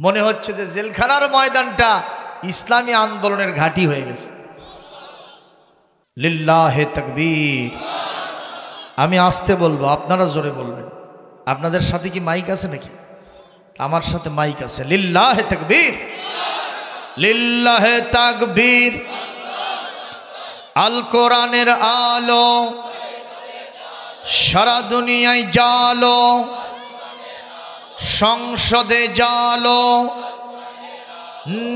মনে হচ্ছে যে জেলখানার ময়দানটা ইসলামী আন্দোলনের ঘাঁটি হয়ে গেছে। লিল্লাহে তাকবীর। আমি আস্তে বলবো, আপনারা জোরে বলবেন। আপনাদের সাথে কি মাইক আছে নাকি? আমার সাথে মাইক আছে। লিল্লাহে তাকবীর, লিল্লাহে তাকবীর। আল কোরআনের আলো সারা দুনিয়ায় জালো, সংসদে জালো,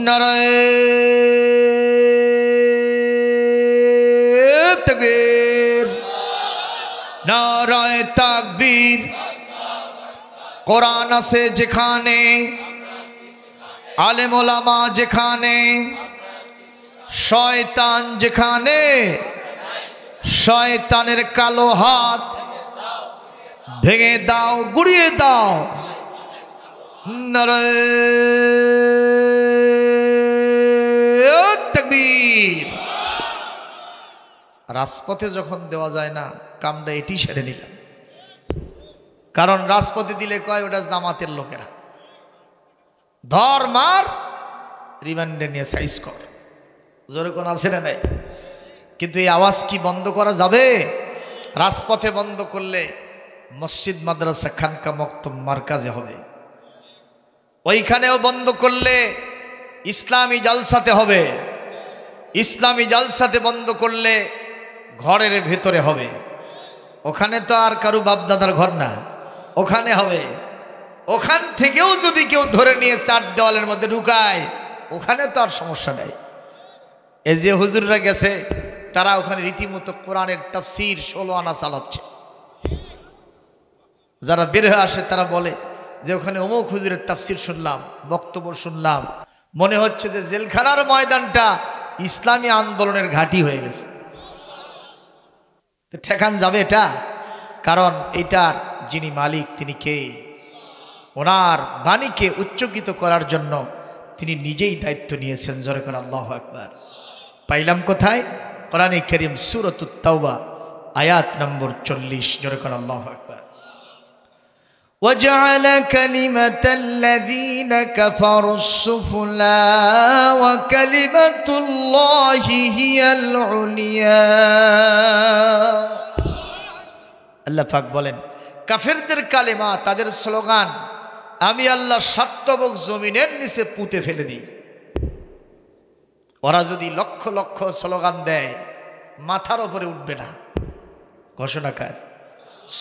নারায়ে তাকবীর, নারায়ে তাকবীর। কোরআন আছে যেখানে, আলেম ওলামা যেখানে, শয়তান যেখানে, শয়তানের কালো হাত ভেঙে দাও, গুড়িয়ে দাও। নারায়ে তাকবীর। রাজপথে যখন দেওয়া যায় না, কামটা এটি সেরে নিলাম। কারণ রাজপথে দিলে কয় ওটা জামাতের লোকেরা, ধর মার, রিমান্ডে নিয়ে সাইজ কর। জোরে কোন আছে না নাই? কিন্তু এই আওয়াজ কি বন্ধ করা যাবে? রাজপথে বন্ধ করলে মসজিদ মাদ্রাসা খানকা মক্তব মার্কাজে হবে, ওইখানেও বন্ধ করলে ইসলামী জালসাতে হবে, ইসলামী জালসাতে বন্ধ করলে ঘরের ভেতরে হবে। ওখানে তো আর কারু বাপদাদার ঘর না, ওখানে হবে। ওখান থেকেও যদি কেউ ধরে নিয়ে চার দেওয়ালের মধ্যে ঢুকায়, ওখানে তো আর সমস্যা নেই। এই যে হুজুররা গেছে, তারা ওখানে রীতিমতো কোরআনের তাফসীর 16 আনা চালাচ্ছে। যারা বের হয়ে আসে তারা বলে যে ওখানে অমুক হুজুরের তাফসীর শুনলাম, বক্তব্য শুনলাম, মনে হচ্ছে যে জেলখানার ময়দানটা ইসলামী আন্দোলনের ঘাঁটি হয়ে গেছে। ঠেকান যাবে এটা? কারণ এটার যিনি মালিক তিনি কে? ওনার বাণীকে উচ্চকিত করার জন্য তিনি নিজেই দায়িত্ব নিয়েছেন। জোরে করে আল্লাহু আকবার। পাইলাম কোথায়? কোরআনে কারীম সূরাতুত তাওবা আয়াত নম্বর 40। জোরে করে আল্লাহু আকবার। وجعل كلمة الذين كفروا السفلى وكلمة الله هي العليا। আল্লাহ পাক বলেন, কাফেরদের কালেমা, তাদের স্লোগান আমি আল্লাহ সাতবক জমিনের নিচে পুঁতে ফেলে দিই। ওরা যদি লক্ষ লক্ষ স্লোগান দেয়, মাথার উপরে উঠবে না। ঘোষণাকার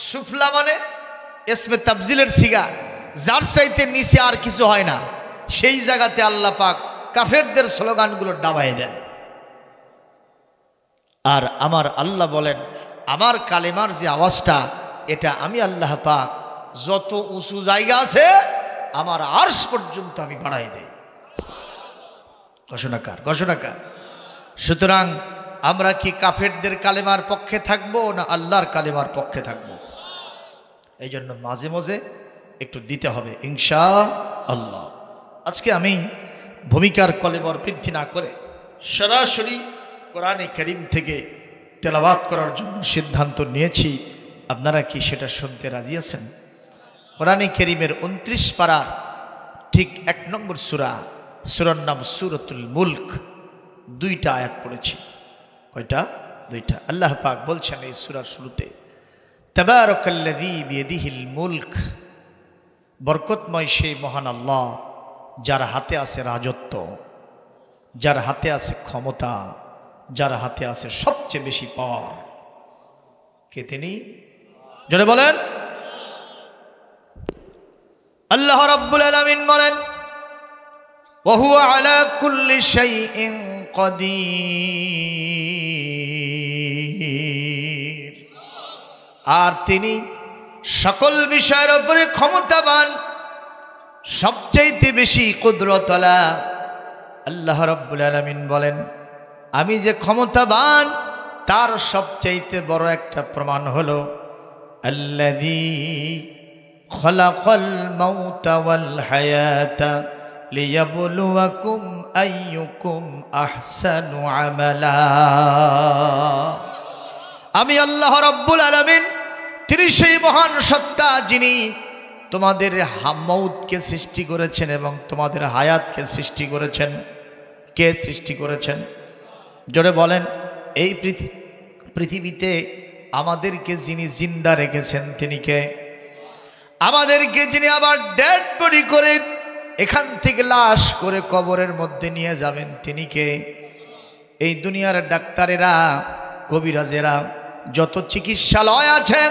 সুফলা মানে ইসমে তাবজিলের সিগা, যার চাইতে নিচে আর কিছু হয় না, সেই জায়গাতে আল্লাহ পাক কাফেরদের স্লোগানগুলো ডাবাই দেন। আর আমার আল্লাহ বলেন, আমার কালেমার যে আওয়াজটা, এটা আমি আল্লাহ পাক যত উঁচু জায়গা আছে আমার আরশ পর্যন্ত আমি বাড়াই দেই। ঘোষণাকার, ঘোষণাকার। সুতরাং আমরা কি কাফেরদের কালেমার পক্ষে থাকবো না আল্লাহর কালেমার পক্ষে থাকবো? এই জন্য মাঝে মাঝে একটু দিতে হবে ইনশাআল্লাহ। আজকে আমি ভূমিকার কলেবর বৃদ্ধি না করে সরাসরি কোরআনে কারীম থেকে তেলাওয়াত করার জন্য সিদ্ধান্ত নিয়েছি। আপনারা কি সেটা শুনতে রাজি আছেন? কোরআনে কারীমের 29 পারার ঠিক 1 নম্বর সূরা, সূরার নাম সূরাতুল মুলক। 2টা আয়াত পড়েছি। কয়টা? 2টা। আল্লাহ পাক বলছেন এই সূরার শুরুতে, তাবারাকাল্লাযী বিয়াদিহিল মুলক, বরকতময় সেই মহান আল্লাহ যার হাতে আছে রাজত্ব, যার হাতে আছে ক্ষমতা, যার হাতে আছে সবচেয়ে বেশি পাওয়ার। কে তিনি? জোরে বলেন। আল্লাহ রাব্বুল আলামিন বলেন, ওয়া হুয়া আলা কুল্লি শাইইন কাদির, আর তিনি সকল বিষয়ের উপরে ক্ষমতাবান, সবচেয়ে বেশি কুদরতওয়ালা। আল্লাহ রাব্বুল আলামিন বলেন, আমি যে ক্ষমতাবান তার সবচেয়ে বড় একটা প্রমাণ হলো আল্লাযী খালাকাল মাউতা ওয়াল হায়াতা লিয়াবলুয়াকুম আইয়ুকুম আহসানু আমালা। আমি আল্লাহ রাব্বুল আলামিন, তিনি সেই মহান সত্তা যিনি তোমাদের মৌতকে সৃষ্টি করেছেন এবং তোমাদের হায়াতকে সৃষ্টি করেছেন? কে সৃষ্টি করেছেন? জোরে বলেন। এই পৃথিবীতে আমাদেরকে যিনি জিন্দা রেখেছেন তিনি কে? আমাদেরকে যিনি আবার ডেড বডি করে এখান থেকে লাশ করে কবরের মধ্যে নিয়ে যাবেন তিনি কে? এই দুনিয়ার ডাক্তারেরা, কবিরাজেরা, যত চিকিৎসালয় আছে,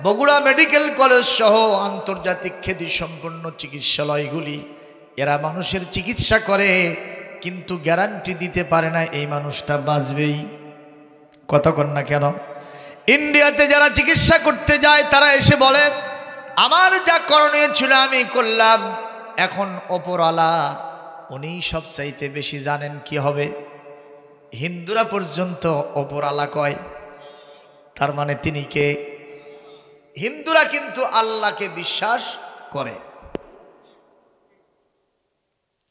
বগুড়া মেডিকেল কলেজ সহ আন্তর্জাতিক খ্যাতি সম্পন্ন চিকিৎসালয়গুলি, এরা মানুষের চিকিৎসা করে কিন্তু গ্যারান্টি দিতে পারে না এই মানুষটা বাঁচবেই। কতক্ষণ না কেন? ইন্ডিয়াতে যারা চিকিৎসা করতে যায় তারা এসে বলে আমার যা করণীয় ছিল আমি করলাম, এখন ওপরওয়ালা উনি সব চাইতে বেশি জানেন কি হবে। হিন্দুরা পর্যন্ত ওপরওয়ালা কয়, তার মানে তিনি কে? হিন্দুরা কিন্তু আল্লাহকে বিশ্বাস করে।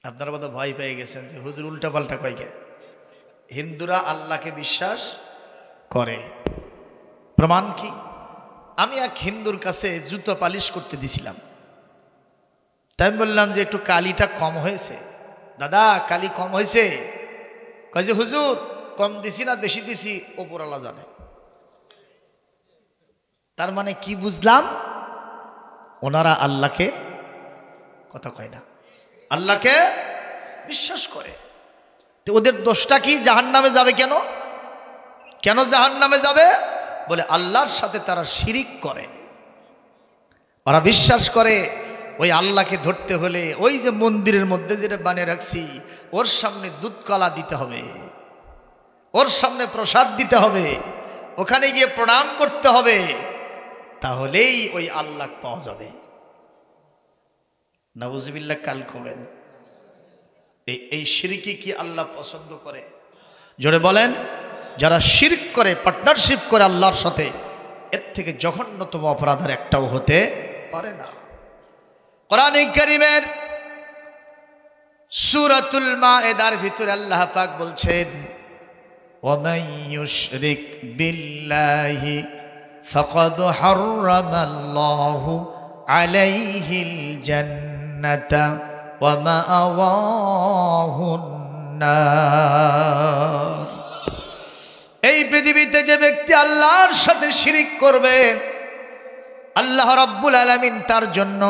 আপনারা বোধহয় ভয় পেয়ে গেছেন যে হুজুর উল্টা পাল্টা কয় কে? হিন্দুরা আল্লাহকে বিশ্বাস করে। প্রমাণ কি? আমি এক হিন্দুর কাছে জুতো পালিশ করতে দিছিলাম, তাই আমি বললাম যে একটু কালিটা কম হয়েছে। দাদা কালি কম হয়েছে? কয় যে হুজুর কম দিছি না বেশি দিছি ওপরওয়ালা জানে। তার মানে কি বুঝলাম? ওনারা আল্লাহকে, কথা কয় না, আল্লাহকে বিশ্বাস করে। তো ওদের দোষটা কি? জাহান্নামে যাবে কেন? কেন জাহান্নামে যাবে? বলে আল্লাহর সাথে তারা শিরিক করে। ওরা বিশ্বাস করে ওই আল্লাহকে ধরতে হলে ওই যে মন্দিরের মধ্যে যেটা বানিয়ে রাখছি ওর সামনে দুধ কলা দিতে হবে, ওর সামনে প্রসাদ দিতে হবে, ওখানে গিয়ে প্রণাম করতে হবে, তাহলেই ওই আল্লাহ পাওয়া যাবে। নাউজুবিল্লাহ কাল কবেন। এই শিরকি কি আল্লাহ পছন্দ করে? জোরে বলেন। যারা শিরক করে, পার্টনারশিপ করে আল্লাহর সাথে, এর থেকে জঘন্যতম অপরাধ আর একটাও হতে পারে না। কোরআনে কারীমের সূরাতুল মায়েদার ভিতরে আল্লাহ পাক বলছেন ওয়ামান ইউশরিক বিল্লাহি ফাকাদ হাররামাল্লাহু আলাইহিল জান্নাতা ওয়া মাআওয়াহুন নার। এই পৃথিবীতে যে ব্যক্তি আল্লাহর সাথে শিরিক করবে, আল্লাহ রাব্বুল আলামিন তার জন্য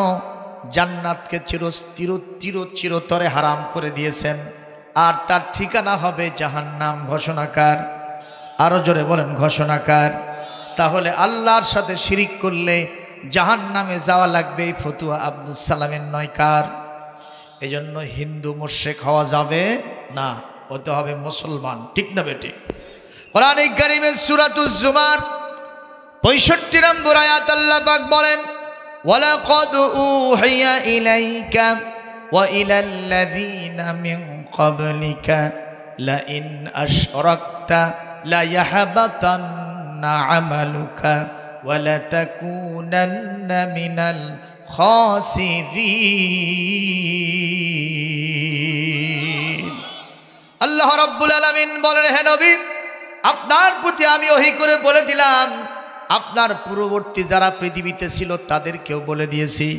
জান্নাতকে চিরতরে হারাম করে দিয়েছেন, আর তার ঠিকানা হবে জাহান্নাম। ঘোষণাকার, আরো জোরে বলেন ঘোষণাকার। তাহলে আল্লাহর সাথে শিরিক করলে জাহান্নামে যাওয়া লাগবে, এই ফতুয়া আব্দুস সালামের নয়, কার? এই জন্য হিন্দু মুশরিক হওয়া যাবে না, হতে হবে মুসলমান। ঠিক না বেটি? কোরআনে কারীমের সূরাতুজ জুমার 65 নম্বর আয়াত আল্লাহ পাক বলেন ওয়ালাকাদ উহিয়া ইলাইকা ওয়া ইলাল্লাযীনা মিন ক্বাবলিকা লাইন আশরাকতা লায়াহবাতান্না আমালুকা ওয়া লাতাকুনান্না মিনাল খাসিরিন। আল্লাহ রাব্বুল আলামিন বলেন, হে নবী, আপনার প্রতি আমি ওহী করে বলে দিলাম, আপনার পূর্ববর্তী যারা পৃথিবীতে ছিল তাদেরকেও বলে দিয়েছি,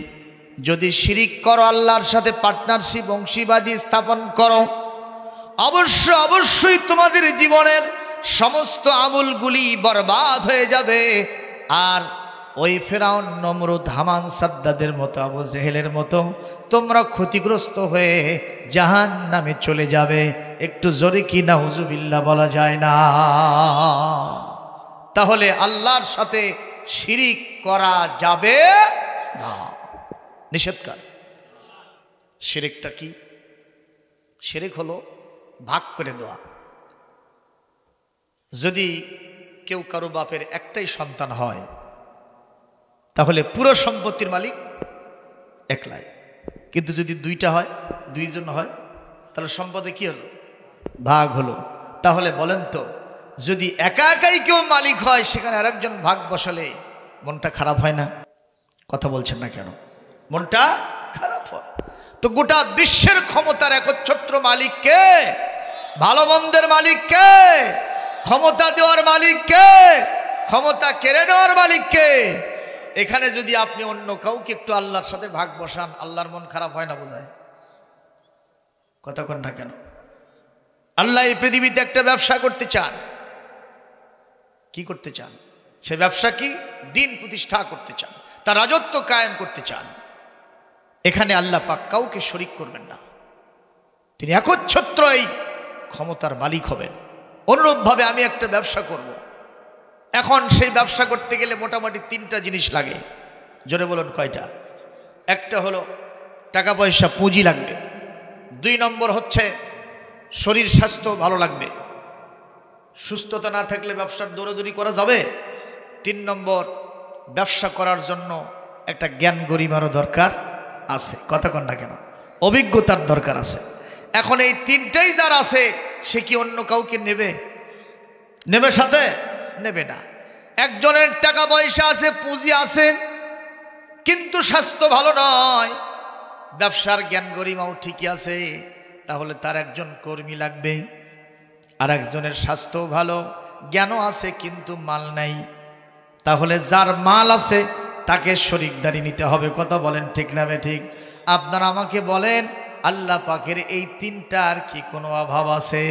যদি শিরিক করো, আল্লাহর সাথে পার্টনারশিপ, অংশীবাদী স্থাপন করো, অবশ্যই তোমাদের জীবনের সমস্ত আমলগুলি বরবাদ হয়ে যাবে। আর ওই ফেরাউন, নমরুদ, হামান, সাদ্দাদের মতো, আবু জেহেলের মতো তোমরা ক্ষতিগ্রস্ত হয়ে জাহান্নামে চলে যাবে। একটু জোরে কি নাউজুবিল্লাহ বলা যায় না? তাহলে আল্লাহর সাথে শিরিক করা যাবে না, নিষেধকার। শিরিকটা কি? শিরিক হলো ভাগ করে দেওয়া। যদি কেউ কারো বাপের একটাই সন্তান হয় তাহলে পুরো সম্পত্তির মালিক একলাই, কিন্তু যদি দুইটা হয়, দুইজন হয়, তাহলে সম্পদে কি হলো? ভাগ হলো। তাহলে বলেন তো, যদি একা একাই কেউ মালিক হয় সেখানে আরেকজন ভাগ বসালে মনটা খারাপ হয় না? কথা বলছেন না কেন? মনটা খারাপ হয়। তো গোটা বিশ্বের ক্ষমতার একচ্ছত্র মালিক কে? ভালো মন্দের মালিক কে? ক্ষমতা দেওয়ার মালিক কে? ক্ষমতা কেড়ে নেওয়ার মালিক কে? এখানে যদি আপনি অন্য কাউকে একটু আল্লাহর সাথে ভাগ বসান, আল্লাহর মন খারাপ হয় না বোঝায়? কথা কন না কেন? আল্লাহ এই পৃথিবীতে একটা ব্যবসা করতে চান। কি করতে চান? সে ব্যবসা কি? দিন প্রতিষ্ঠা করতে চান, তার রাজত্ব কায়েম করতে চান। এখানে আল্লাহ পাক কাউকে শরীক করবেন না, তিনি একচ্ছত্রই ক্ষমতার মালিক হবেন। অনুরূপভাবে আমি একটা ব্যবসা করব, এখন সেই ব্যবসা করতে গেলে মোটামুটি 3টা জিনিস লাগে। জোরে বলুন কয়টা? একটা হলো টাকা পয়সা পুঁজি লাগবে, 2 নম্বর হচ্ছে শরীর স্বাস্থ্য ভালো লাগবে, সুস্থতা না থাকলে ব্যবসার দৌড়াদৌড়ি করা যাবে। 3 নম্বর ব্যবসা করার জন্য একটা জ্ঞান গরিমারও দরকার আছে। কথা কন না কেন? অভিজ্ঞতার দরকার আছে। এখন এই 3টাই যার আছে সে কি অন্য কাউকে নেবে? নেবে সাথে? নেবে না। একজনের টাকা পয়সা আছে, পুঁজি আছে, কিন্তু স্বাস্থ্য ভালো নয়, ব্যবসার জ্ঞান গরিমাও ঠিকই আছে, তাহলে তার একজন কর্মী লাগবে। আর একজনের স্বাস্থ্য ভালো, জ্ঞানও আছে, কিন্তু মাল নাই, তাহলে যার মাল আছে তাকে শরীকদারি নিতে হবে। কথা বলেন ঠিক না ঠিক? আপনারা আমাকে বলেন, আল্লাহ পাকের এই 3টার কি কোনো অভাব আছে?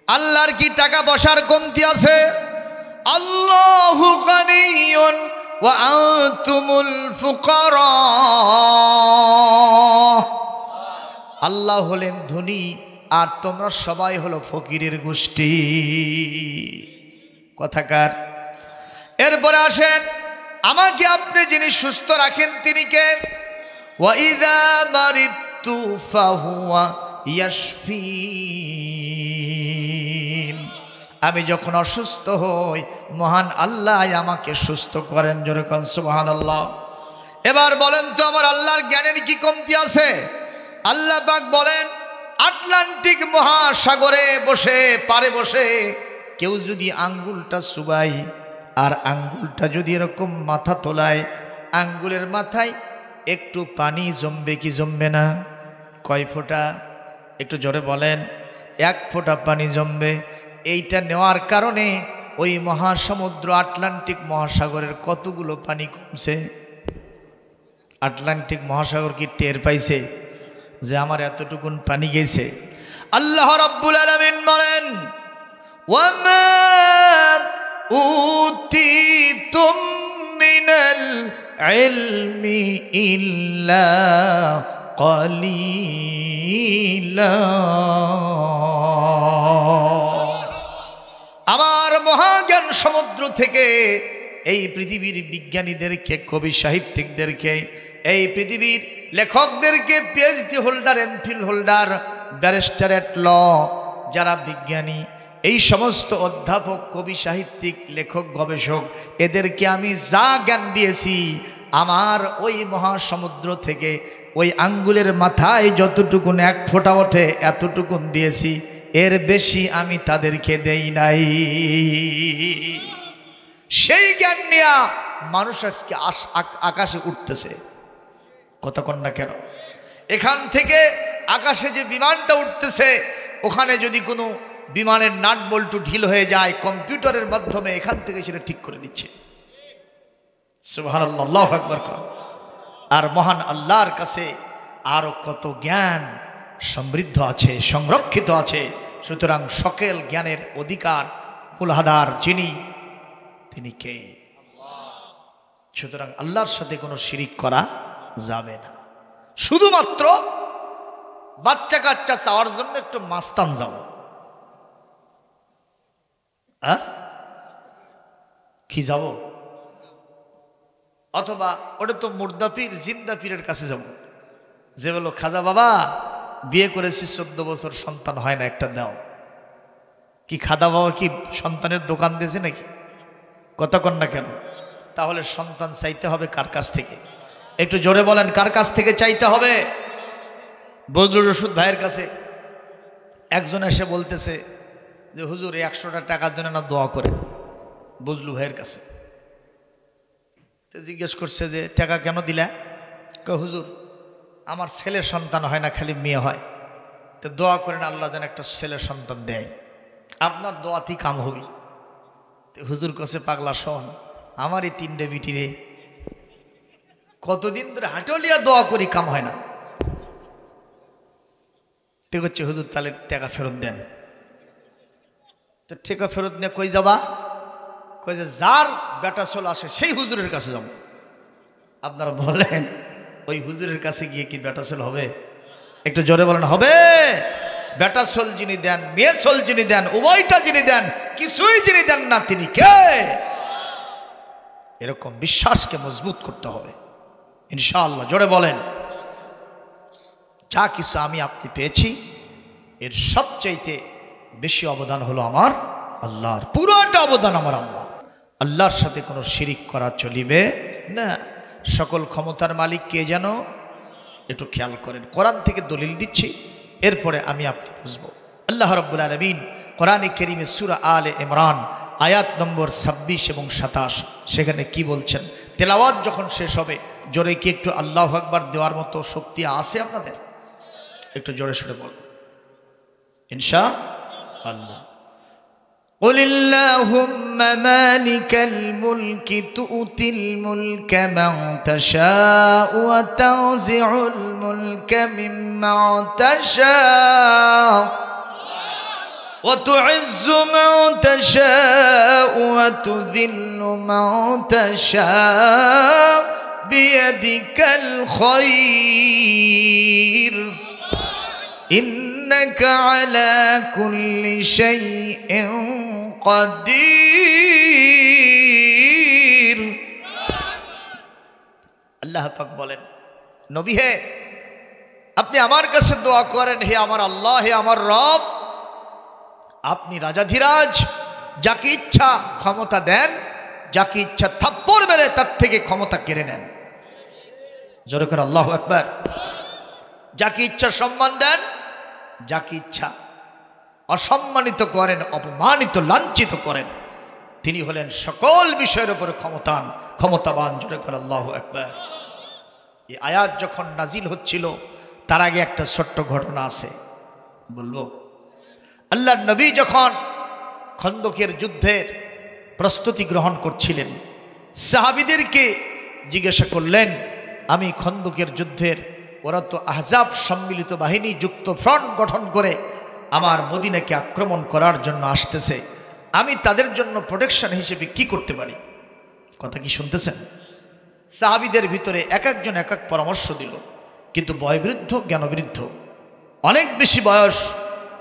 আল্লাহর কি টাকা পয়সার কমতি আছে? আল্লাহু গানিয়ুন ওয়া আনতুমুল ফুকারা। আল্লাহ হলেন ধনী আর তোমরা সবাই হলো ফকিরের গোষ্ঠী। কথাকার? এরপরে আসেন, আমাকে আপনি যিনি সুস্থ রাখেন তিনি কে? ওয়া ইযা মারিতু ফাহুয়া ইয়াশফিন। আমি যখন অসুস্থ হই মহান আল্লাহ আমাকে সুস্থ করেন। জোরে কোন সুবহানাল্লাহ। এবার বলেন তো আমার আল্লাহর জ্ঞানের কি কমতি আছে? আল্লাহ পাক বলেন, আটলান্টিক মহাসাগরে বসে, পারে বসে কেউ যদি আঙ্গুলটা চুবাই আর আঙ্গুলটা যদি এরকম মাথা তোলায়, আঙ্গুলের মাথায় একটু পানি জমবে কি জমবে না? কয় ফোঁটা? একটু জোরে বলেন। 1 ফোঁটা পানি জমবে। এইটা নেওয়ার কারণে ওই মহাসমুদ্র আটলান্টিক মহাসাগরের কতগুলো পানি কমছে? আটলান্টিক মহাসাগর কি টের পাইছে যে আমার এতটুকুন পানি গেছে? আল্লাহ রাব্বুল আলামিন বলেন, ওয়ামা উতিতুম মিনাল ইলমি ইল্লা কালিলা। আমার মহাজ্ঞান সমুদ্র থেকে এই পৃথিবীর বিজ্ঞানীদেরকে, কবি সাহিত্যিকদেরকে, এই পৃথিবীর লেখকদেরকে, পিএইচডি হোল্ডার, এমফিল হোল্ডার, ব্যারিস্টারেট ল যারা বিজ্ঞানী, এই সমস্ত অধ্যাপক, কবি সাহিত্যিক, লেখক, গবেষক, এদেরকে আমি যা জ্ঞান দিয়েছি আমার ওই মহাসমুদ্র থেকে ওই আঙ্গুলের মাথায় যতটুকুন 1 ফোঁটা ওঠে এতটুকুন দিয়েছি, এর বেশি আমি তাদেরকে দেই নাই। সেই জ্ঞান নিয়ে মানুষ আজকে আকাশে উঠতেছে। কতক্ষণ না কেন? এখান থেকে আকাশে যে বিমানটা উঠতেছে, ওখানে যদি কোনো বিমানের নাট বল্টু ঢিল হয়ে যায়, কম্পিউটারের মাধ্যমে এখান থেকে সেটা ঠিক করে দিচ্ছে। সুবহানাল্লাহ, আল্লাহু আকবার। আর মহান আল্লাহর কাছে আরো কত জ্ঞান সমৃদ্ধ আছে, সংরক্ষিত আছে। সুতরাং সকল জ্ঞানের অধিকার মূলাধার যিনি, তিনি কে? সুতরাং আল্লাহর সাথে কোনো শিরিক করা যাবে না। শুধুমাত্র বাচ্চা কাচ্চা চাওয়ার জন্য একটু মাস্তান যাও, কি যাব? অথবা ওটা তো মুর্দা পীর, জিন্দা পীরের কাছে যাব, যে বলো খাজা বাবা বিয়ে করেছি 14 বছর সন্তান হয় না, একটা দাও। কি খাজা বাবা কি সন্তানের দোকান দিয়েছে নাকি? কতক্ষণ না কেন? তাহলে সন্তান চাইতে হবে কার কাছ থেকে? একটু জোরে বলেন, কার কাছ থেকে চাইতে হবে? বজলুর রশিদ ভাইয়ের কাছে একজন এসে বলতেছে যে হুজুর 100টা টাকার জন্য না দোয়া করেন। বজলু ভাইয়ের কাছে জিজ্ঞেস করছে যে টাকা কেন দিলা? হুজুর আমার ছেলের সন্তান হয় না, খালি মেয়ে হয়, তো দোয়া করেন আল্লাহ যেন একটা ছেলের সন্তান দেয়, আপনার দোয়াতেই কাম হবি। হুজুর কাছে পাগলা শোন, আমার এই 3টে বিটি রে কতদিন ধরে হাটলিয়া দোয়া করি, কাম হয় না। ঠিক হচ্ছে, হুজুর তাহলে টাকা ফেরত দেন। তো টাকা ফেরত নিয়ে কই যাবা? কই যে যার বেটা চল আসে সেই হুজুরের কাছে যাব। আপনারা বলেন ওই হুজুরের কাছে গিয়ে কি বেটা চল হবে? একটু জোরে বলেন হবে? বেটা চল যিনি দেন, মেয়ে চল যিনি দেন, উভয়টা যিনি দেন, কিছুই যিনি দেন না তিনি কে? এরকম বিশ্বাসকে মজবুত করতে হবে ইনশাআল্লাহ। জোরে বলেন। যা কিছু আমি আপনি পেয়েছি এর সবচাইতে বেশি অবদান হলো আমার আল্লাহর, পুরোটা অবদান আমার আল্লাহ। আল্লাহর সাথে কোনো শিরিক করা চলিবে না। সকল ক্ষমতার মালিক কে যেন? একটু খেয়াল করেন, কোরআন থেকে দলিল দিচ্ছি, এরপরে আমি আপনি বুঝবো। আল্লাহ রাব্বুল আলামিন কোরআনে কারীমে সূরা আলে ইমরান আয়াত নম্বর 26 এবং 27 সেখানে কি বলছেন? তেলাওয়াত যখন শেষ হবে জোরে কি একটু আল্লাহু আকবার দেওয়ার মতো শক্তি আছে আপনাদের? একটু জোরে শুনে বলুন ইনশাআল্লাহ। قل اللهم مالك الملك تؤتي الملك من تشاء وتنزع الملك ممن تشاء وتعز من تشاء وتذل من تشاء بيدك الخير إنك على كل شيء قدير। আল্লাহ পাক বলেন, নবী হে আপনি আমার কাছে দোয়া করেন, হে আমার আল্লাহ, হে আমার রব, আপনি রাজাধিরাজ, যাকে ইচ্ছা ক্ষমতা দেন, যাকে ইচ্ছা থাপ্পড় মেরে তার থেকে ক্ষমতা কেড়ে নেন। জোরে করে আল্লাহু আকবার। যাকে ইচ্ছা সম্মান দেন, যাকে ইচ্ছা অসম্মানিত করেন, অপমানিত লাঞ্ছিত করেন। তিনি হলেন সকল বিষয়ের উপর ক্ষমতাবান। জোরে করে আল্লাহু আকবার। এই আয়াত যখন নাজিল হচ্ছিল তার আগে একটা ছোট্ট ঘটনা আছে, বলবো। আল্লাহর নবী যখন খন্দকের যুদ্ধের প্রস্তুতি গ্রহণ করছিলেন, সাহাবীদেরকে জিজ্ঞাসা করলেন, আমি খন্দকের যুদ্ধের, ওরা তো আহজাব সম্মিলিত বাহিনী যুক্ত ফ্রন্ট গঠন করে আমার মদিনাকে আক্রমণ করার জন্য আসতেছে, আমি তাদের জন্য প্রোটেকশন হিসেবে কি করতে পারি? কথা কি শুনতেছেন? সাহাবীদের ভিতরে এক একজন এক এক পরামর্শ দিল, কিন্তু বয়োবৃদ্ধ জ্ঞানবৃদ্ধ, অনেক বেশি বয়স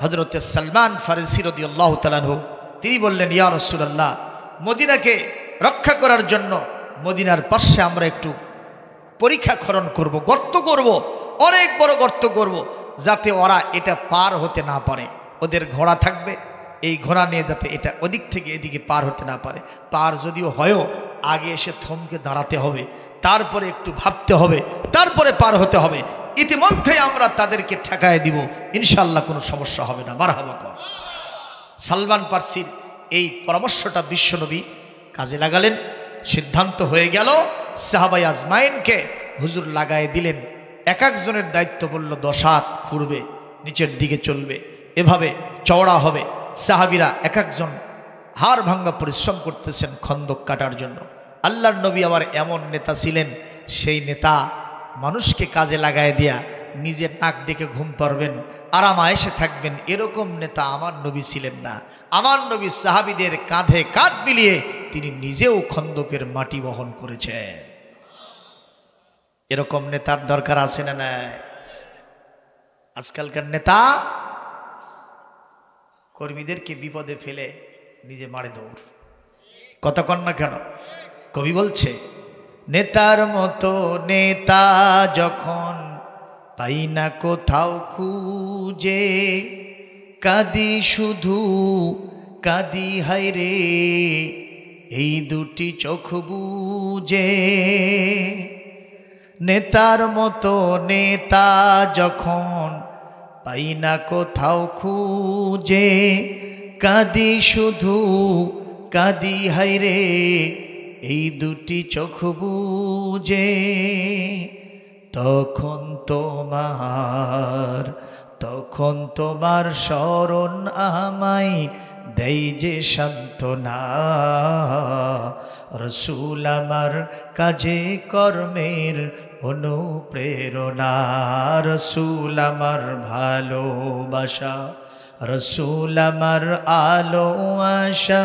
হযরতে সালমান ফারসি রাদিয়াল্লাহু তাআলা আনহু, তিনি বললেন, ইয়া রাসূলুল্লাহ, মদিনাকে রক্ষা করার জন্য মদিনার পাশে আমরা একটু পরীক্ষা খনন করব, গর্ত করব, অনেক বড় গর্ত করব, যাতে ওরা এটা পার হতে না পারে। ওদের ঘোড়া থাকবে, এই ঘোড়া নিয়ে যাতে এটা ওদিক থেকে এদিকে পার হতে না পারে। পার যদিও হয়ও আগে এসে থমকে দাঁড়াতে হবে, তারপরে একটু ভাবতে হবে, তারপরে পার হতে হবে। ইতিমধ্যে আমরা তাদেরকে ঠেকায় দিব, ইনশাআল্লাহ কোনো সমস্যা হবে না। মারহাবা কর। সালমান ফারসির এই পরামর্শটা বিশ্বনবী কাজে লাগালেন। সিদ্ধান্ত হয়ে গেল, সাহাবায়ে আজমাইনকে হুজুর লাগায় দিলেন। এক একজনের দায়িত্ব বলল 10 হাত ঘুরবে, নিচের দিকে চলবে, এভাবে চওড়া হবে। সাহাবীরা এক একজন হাড় ভাঙ্গা পরিশ্রম করতেছেন খন্দক কাটার জন্য। আল্লাহর নবী আবার এমন নেতা ছিলেন, সেই নেতা মানুষকে কাজে লাগায় দিয়া নিজের নাক দেখে ঘুম পারবেন, আরাম আয়েশে থাকবেন, এরকম নেতা আমার নবী ছিলেন না। আমার নবী সাহাবীদের কাঁধে কাঁধ মিলিয়ে তিনি নিজেও খন্দকের মাটি বহন করেছেন। এরকম নেতার দরকার আছে না নাই? আজকালকার নেতা কর্মীদেরকে বিপদে ফেলে নিজে মারে দৌড়। কথা কন না কেন? কবি বলছে, নেতার মতো নেতা যখন পাই না কোথাও খুঁজে, কাঁদি শুধু কাঁদি হায়রে এই দুটি চোখ বুজে। নেতার মতো নেতা যখন পাই না কোথাও খুঁজে, কাঁদি শুধু কাঁদি হায়রে এই দুটি চোখ বুজে। তখন তোমার স্মরণ আমায় দেই যে সান্ত্বনা, রসুল আমার কাজে কর্মের অনুপ্রেরণা, রসুল আমার ভালোবাসা, রসুল আমার আলো আশা,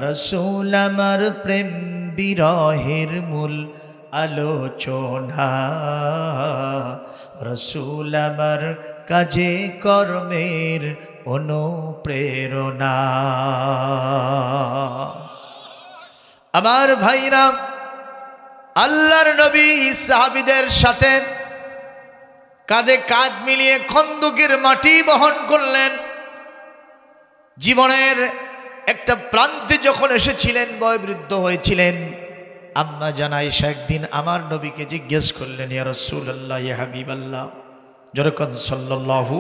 রসুল আমার প্রেম বিরহের মূল আলোচনা, রসুল আমার কাজে কর্মের অনুপ্রেরণা। আমার ভাইরা, আল্লাহর নবী সাহাবীদের সাথে কাঁধে কাঁধ মিলিয়ে খন্দকের মাটি বহন করলেন। জীবনের একটা প্রান্তে যখন এসেছিলেন, বয়োবৃদ্ধ হয়েছিলেন, আম্মা জান আয়েশা একদিন আমার নবীকে জিজ্ঞেস করলেন, ইয়া রাসূলুল্লাহ, ইয়া হাবিবাল্লাহ, যেরকম সাল্লাল্লাহু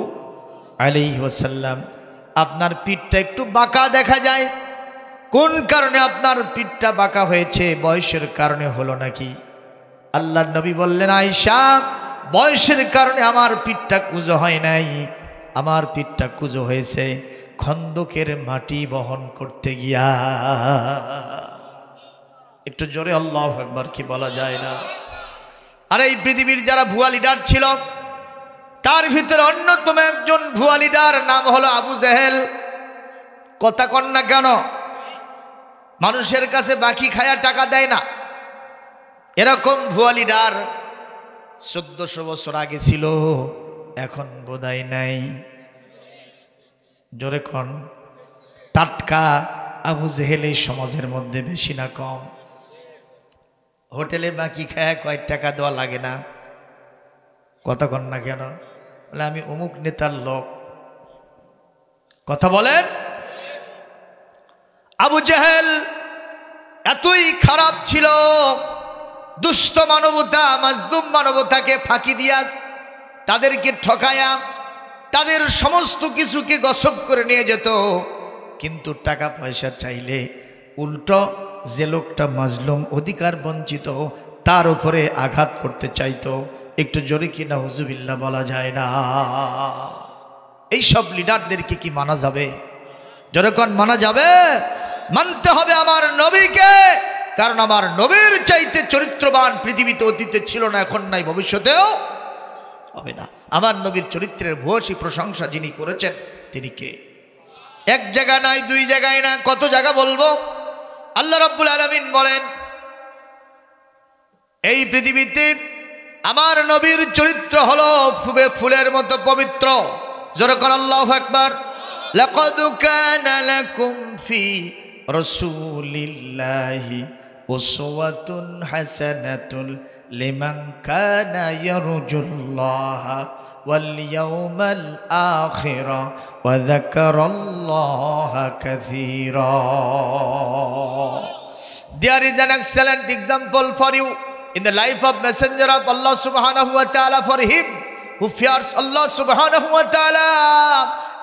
আলাইহি ওয়াসাল্লাম, আপনার পিঠটা একটু বাঁকা দেখা যায়, কোন কারণে আপনার পিঠটা বাঁকা হয়েছে? বয়সের কারণে হলো নাকি? আল্লাহর নবী বললেন, আয়েশা, বয়সের কারণে আমার পিঠটা কুঁজো হয় নাই, আমার পিঠটা কুঁজো হয়েছে খন্দকের মাটি বহন করতে গিয়া। একটু জোরে আল্লাহু আকবার কি বলা যায় না? আর এই পৃথিবীর যারা ভুয়া লিডার ছিল, তার ভিতরে অন্যতম একজন ভুয়া লিডার নাম হলো আবু জেহেল। কথা কন না কেন? মানুষের কাছে বাকি খায়া টাকা দেয় না, এরকম ভুয়া লিডার 1400 বছর আগে ছিল, এখন বোধহয় নাই। জোরে কন। টাটকা আবু জেহেল এই সমাজের মধ্যে বেশি না কম? হোটেলে বাকি খায়া কয় টাকা দেওয়া লাগে না। কথা কন না কেন? বলে আমি অমুক নেতার লোক। কথা বলেন। আবু জেহেল এতই খারাপ ছিল, দুষ্ট মানবতা, মাজলুম মানবতাকে ফাঁকি দিয়া, তাদেরকে ঠকায়া, তাদের সমস্ত কিছুকে গসব করে নিয়ে যেত। কিন্তু টাকা পয়সা চাইলে উল্টো যে লোকটা মাজলুম, অধিকার বঞ্চিত, তার উপরে আঘাত করতে চাইতো। একটু জোরে কি নাউজুবিল্লাহ বলা যায় না? এই সব লিডারদেরকে কি মানা যাবে? জোরে কোন মানা যাবে? মানতে হবে আমার নবীকে, কারণ আমার নবীর চাইতে চরিত্রবান পৃথিবীতে অতীতে ছিল না, এখন নাই, ভবিষ্যতেও হবে না। আমার নবীর চরিত্রের ভূয়সী প্রশংসা যিনি করেছেন তিনি কে? এক জায়গা নয়, দুই জায়গায় না, কত জায়গা বলবো। আল্লাহ রাব্বুল আলামিন বলেন, এই পৃথিবীতে আমার নবীর চরিত্র হলো ফুলের মতো পবিত্র। জোরে করে আল্লাহু আকবার। লাকাদ কানা লাকুম ফি রাসূলিল্লাহি উসওয়াতুন হাসানাতুন লিমান কানা ইয়ারজুল্লাহা ওয়াল ইয়াউমাল আখিরা ওয়া যাকারাল্লাহা কাসীরা। There is an excellent example for you in the life of messenger of Allah subhanahu wa ta'ala, for him who fears Allah subhanahu wa ta'ala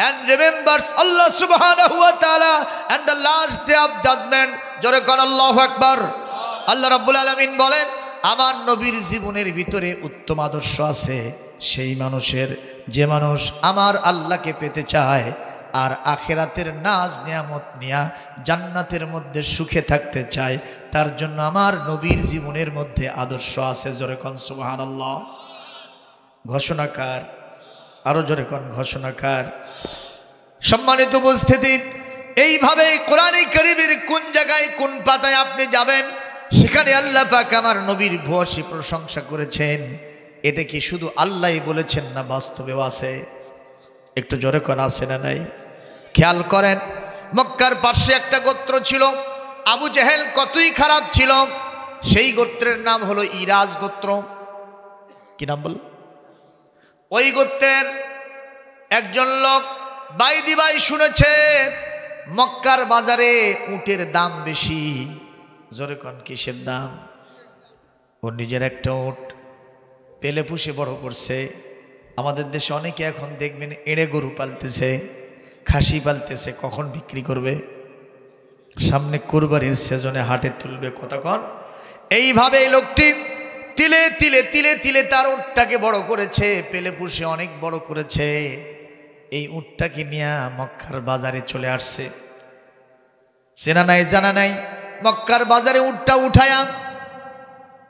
and remembers Allah subhanahu wa ta'ala and the last day of judgment. জোরে কোন আল্লাহু আকবার। আল্লাহ রাব্বুল আলামিন বলেন, আমার নবীর জীবনের ভিতরে উত্তম আদর্শ আছে সেই মানুষের, যে মানুষ আমার আল্লাহকে পেতে চায় আর আখিরাতের নাজ নিয়ামত নিয়া জান্নাতের মধ্যে সুখে থাকতে চায়, তার জন্য আমার নবীর জীবনের মধ্যে আদর্শ আছে। জোরে কোন সুবহানাল্লাহ। ঘোষণাকার, আরো জোরে কোন ঘোষণাকার। সম্মানিত উপস্থিতি, এইভাবে কোরআনে কারীমের কোন জায়গায় কোন পাতায় আপনি যাবেন, সেখানে আল্লাহ পাক আমার নবীর ভূয়সী প্রশংসা করেছেন। এটা কি শুধু আল্লাহই বলেছেন না বাস্তবেও আছে? একটু জোরে কোন আছে না নাই? খেয়াল করেন, মক্কার পাশে একটা গোত্র ছিল, আবু জেহেল কতই খারাপ ছিল, সেই গোত্রের নাম হলো ইরাজ গোত্র। কি নাম বল? ওই গোত্রের একজন লোক বাইদি ভাই শুনেছে মক্কার বাজারে উটের দাম বেশি। জোরে কোন কিসের দাম? ওর নিজের একটা উট পেলে পুষে বড় করছে। আমাদের দেশে অনেকে এখন দেখবেন এড়ে গরু পালতেছে, খাসি পালতেছে, কখন বিক্রি করবে? সামনে কুরবানির সিজনে হাটে তুলবে। কতক্ষণ? এইভাবে এই লোকটি তিলে তিলে তিলে তিলে তার উটটাকে বড় করেছে, পেলে পুষে অনেক বড় করেছে। এই উটটাকে নিয়ে মক্কার বাজারে চলে আসছে। চেনা নাই জানা নাই। মক্কার বাজারে উটটা উঠায়া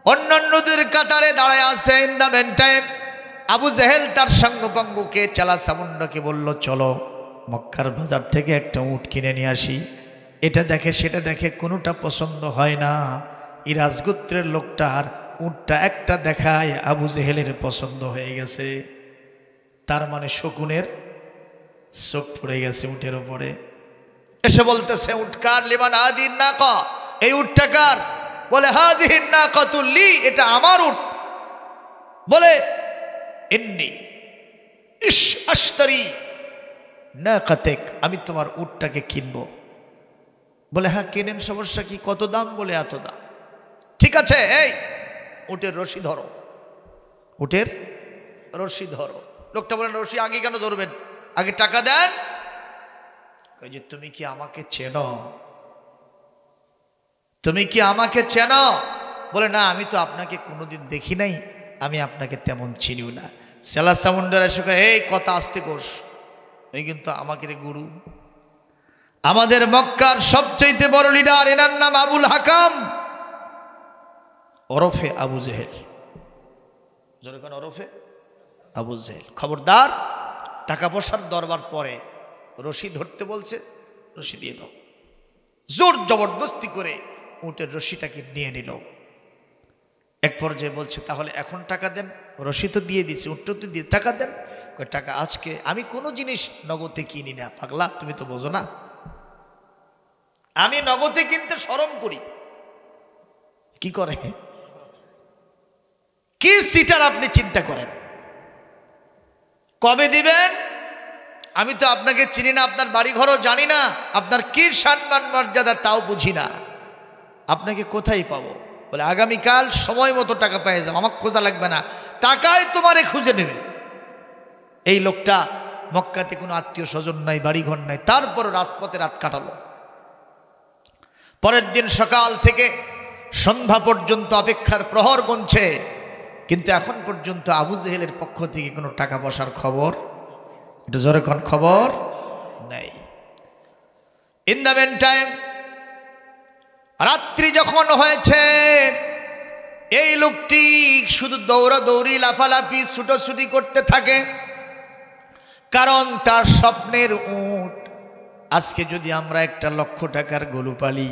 অন্যান্যদের কাতারে দাঁড়ায় আছে। In the meantime Abu Jahl তার সাঙ্গপাঙ্গকে চালা সামুন্ডাকে বলল, চলো মক্কার বাজার থেকে একটা উট কিনে নিয়ে আসি। এটা দেখে সেটা দেখে, কোনোটা পছন্দ হয় না। এই রাজগোত্রের লোকটার উটটা একটা দেখায় আবু জেহেলের পছন্দ হয়ে গেছে। তার মানে শকুনের চোখ পড়ে গেছে উটের উপরে। এসে বলতেছে, উটকার লিমান আদিন না ক, এই উটটা কার? বলে হাজিহিন না কতুল্লি, এটা আমার উট। বলে ইন্নি ইশ আশতারি না কাতেক, আমি তোমার উটটাকে কিনবো। বলে হ্যাঁ কেনেন, সমস্যা কি, কত দাম? বলে এত দাম। ঠিক আছে, এই উটের রশি ধরো, উটের রশি ধরো। লোকটা বলেন, রশি আগে কেন ধরবেন, আগে টাকা দেন। যে তুমি কি আমাকে চেনো? তুমি কি আমাকে চেনো? বলে না, আমি তো আপনাকে কোনোদিন দেখি নাই, আমি আপনাকে তেমন চিনিও না। সেলা সামুন্ডার এসে এই কথা আসতে কোষ, এই কিন্তু আমাকে গুরু, আমাদের মক্কার সবচেয়ে বড় লিডার, এনার নাম আবুল হাকাম ওরফে আবু জেহেল। যেরকম ওরফে আবু জেহেল, খবরদার, টাকা পয়সার দরবার পরে রশি ধরতে বলছে, রশি দিয়ে দাও। জোর জবরদস্তি করে উটের রশিটাকে নিয়ে নিল। এক পর্যায়ে বলছে, তাহলে এখন টাকা দেন, রশি তো দিয়ে দিচ্ছে, উটটা তো দিয়ে, টাকা দেন। টাকা আজকে আমি কোনো জিনিস নগদে কিনি না। পাগলা, তুমি তো বোঝো না, আমি নগদে কিনতে শরম করি। কি করে, কি সিটার আপনি চিন্তা করেন, কবে দিবেন? আমি তো আপনাকে চিনি না, আপনার বাড়ি ঘরও জানি না, আপনার কি সম্মান মর্যাদা তাও বুঝি না, আপনাকে কোথায় পাবো? বলে আগামীকাল সময় মতো টাকা পেয়ে যাবো, আমাকে খোঁজা লাগবে না, টাকায় তোমারে খুঁজে নেবে। এই লোকটা মক্কাতে কোনো আত্মীয় স্বজন নাই, বাড়িঘর নাই, তারপর রাজপথে রাত কাটালো। পরের দিন সকাল থেকে সন্ধ্যা পর্যন্ত অপেক্ষার প্রহর গুনছে, কিন্তু এখন পর্যন্ত আবু জেহেলের পক্ষ থেকে কোনো টাকা পয়সার খবর, একটু জোরে কোন খবর নেই। ইন দ্য মেন টাইম রাত্রি যখন হয়েছে, এই লোকটি শুধু দৌড়াদৌড়ি, লাফালাফি, ছুটোছুটি করতে থাকে, কারণ তার স্বপ্নের উট। আজকে যদি আমরা 1 লক্ষ টাকার গরু পালি,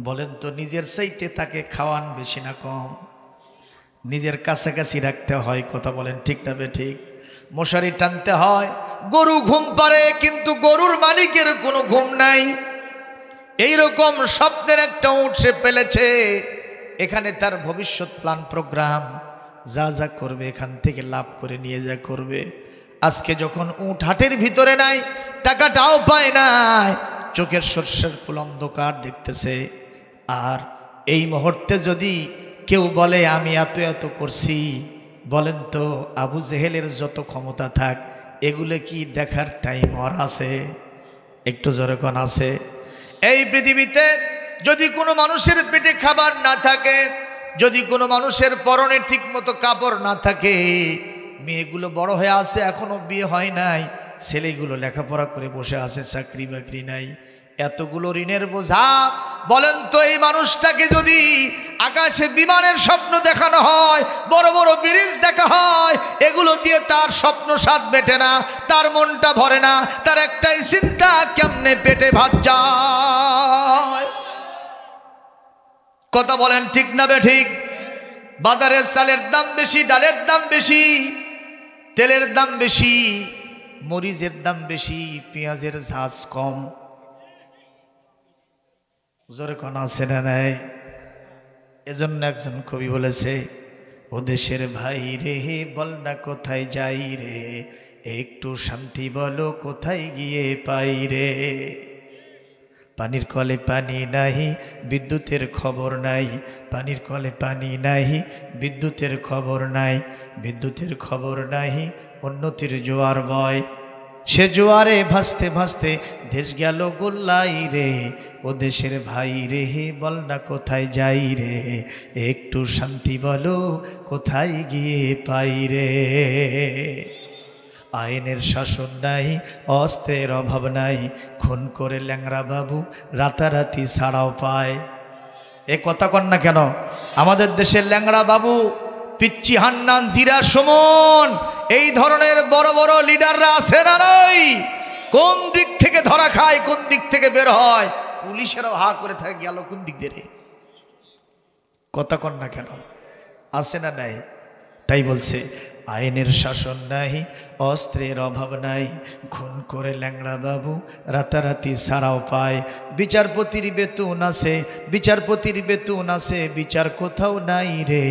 বলেন তো নিজের চাইতে তাকে খাওয়ান বেশি না কম? নিজের কাছাকাছি রাখতে হয়, কথা বলেন ঠিক না বেঠিক? মশারি টানতে হয়। গরু ঘুম পারে, কিন্তু গরুর মালিকের কোনো ঘুম নাই। এইরকম স্বপ্নের একটা উট সে পেলেছে। এখানে তার ভবিষ্যৎ প্ল্যান প্রোগ্রাম, যা যা করবে এখান থেকে লাভ করে নিয়ে যা করবে। আজকে যখন উট হাটের ভিতরে নাই, টাকাটাও পায় নাই, চোখের সর্ষের ফুল অন্ধকার দেখতেছে। আর এই মুহূর্তে যদি কেউ বলে আমি এত এত করছি, বলেন তো আবু জেহেলের যত ক্ষমতা থাক, এগুলো কি দেখার টাইম আর আছে? একটু জোরে কোন আছে? এই পৃথিবীতে যদি কোনো মানুষের পেটে খাবার না থাকে, যদি কোনো মানুষের পরনে ঠিক মতো কাপড় না থাকে, মেয়েগুলো বড় হয়ে আছে, এখনো বিয়ে হয় নাই, ছেলেগুলো লেখাপড়া করে বসে আছে, চাকরি বাকরি নাই, এতগুলো ঋণের বোঝা, বলেন তো এই মানুষটাকে যদি আকাশে বিমানের স্বপ্ন দেখানো হয়, বড় বড় ব্রিজ দেখা হয়, এগুলো দিয়ে তার স্বপ্ন স্বাদ মেটে না, তার মনটা ভরে না, তার একটাই চিন্তা, কেমনে পেটে ভাত যায়। কথা বলেন ঠিক না বেঠিক? বাজারের চালের দাম বেশি, ডালের দাম বেশি, তেলের দাম বেশি, মরিচের দাম বেশি, পেঁয়াজের ঝাঁজ কম। জোরে কোন আছে না নাই? এজন্য একজন কবি বলেছে, ও দেশের ভাই রে বল না কোথায় যাই রে, একটু শান্তি বলো কোথায় গিয়ে পাই রে। পানির কলে পানি নাই, বিদ্যুতের খবর নাই, পানির কলে পানি নাই, বিদ্যুতের খবর নাই, বিদ্যুতের খবর নাই, উন্নতির জোয়ার বয়, সে জোয়ারে ভাসতে ভাসতে দেশ গেল গোল্লাই রে, ও দেশের ভাই রে বল না কোথায় যাই রে, একটু শান্তি বলো কোথায় গিয়ে পাই রে। আইনের শাসন নাই, অস্ত্রের অভাব নাই, খুন করে ল্যাংড়া বাবু রাতারাতি ছাড়াও পায়। এ কথা কন না কেন? আমাদের দেশের ল্যাংড়া বাবু, পিচ্চি হান্নান, জিরা সুমন, এই ধরনের বড় বড় লিডাররা আছে না নাই? কোন দিক থেকে ধরা খায়, কোন দিক থেকে বের হয়, পুলিশেরও হা করে থাকে গেল কোন দিক দিয়ে? কথা কন না কেন? আছে না নাই? তাই বলছে আইনের শাসন নাই, অস্ত্রের অভাব নাই, খুন করে ল্যাংড়া বাবু রাতারাতি ছাড়াও পায়। বিচারপতির বেতন আছে, বিচারপতির বেতন আছে, বিচার কোথাও নাই রে।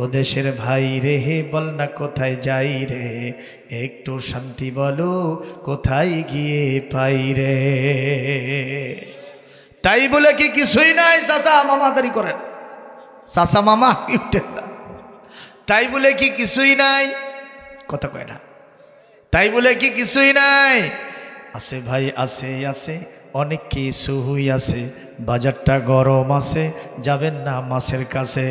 ও দেশের ভাই রে, হে বল না কোথায় যাই রে, একটু শান্তি বলো কোথায় গিয়ে পাই রে। তাই বলে কি কিছুই নাই? চাচা মামাদারি করেন, চাচা মামা কি উঠেন না? তাই বলে কি কিছুই নাই? কথা কয় না। তাই বলে কি কিছুই নাই? আছে ভাই, আছে আছে অনেক কিছুই আছে। বাজারটা গরম আছে, যাবেন না মাছের কাছে।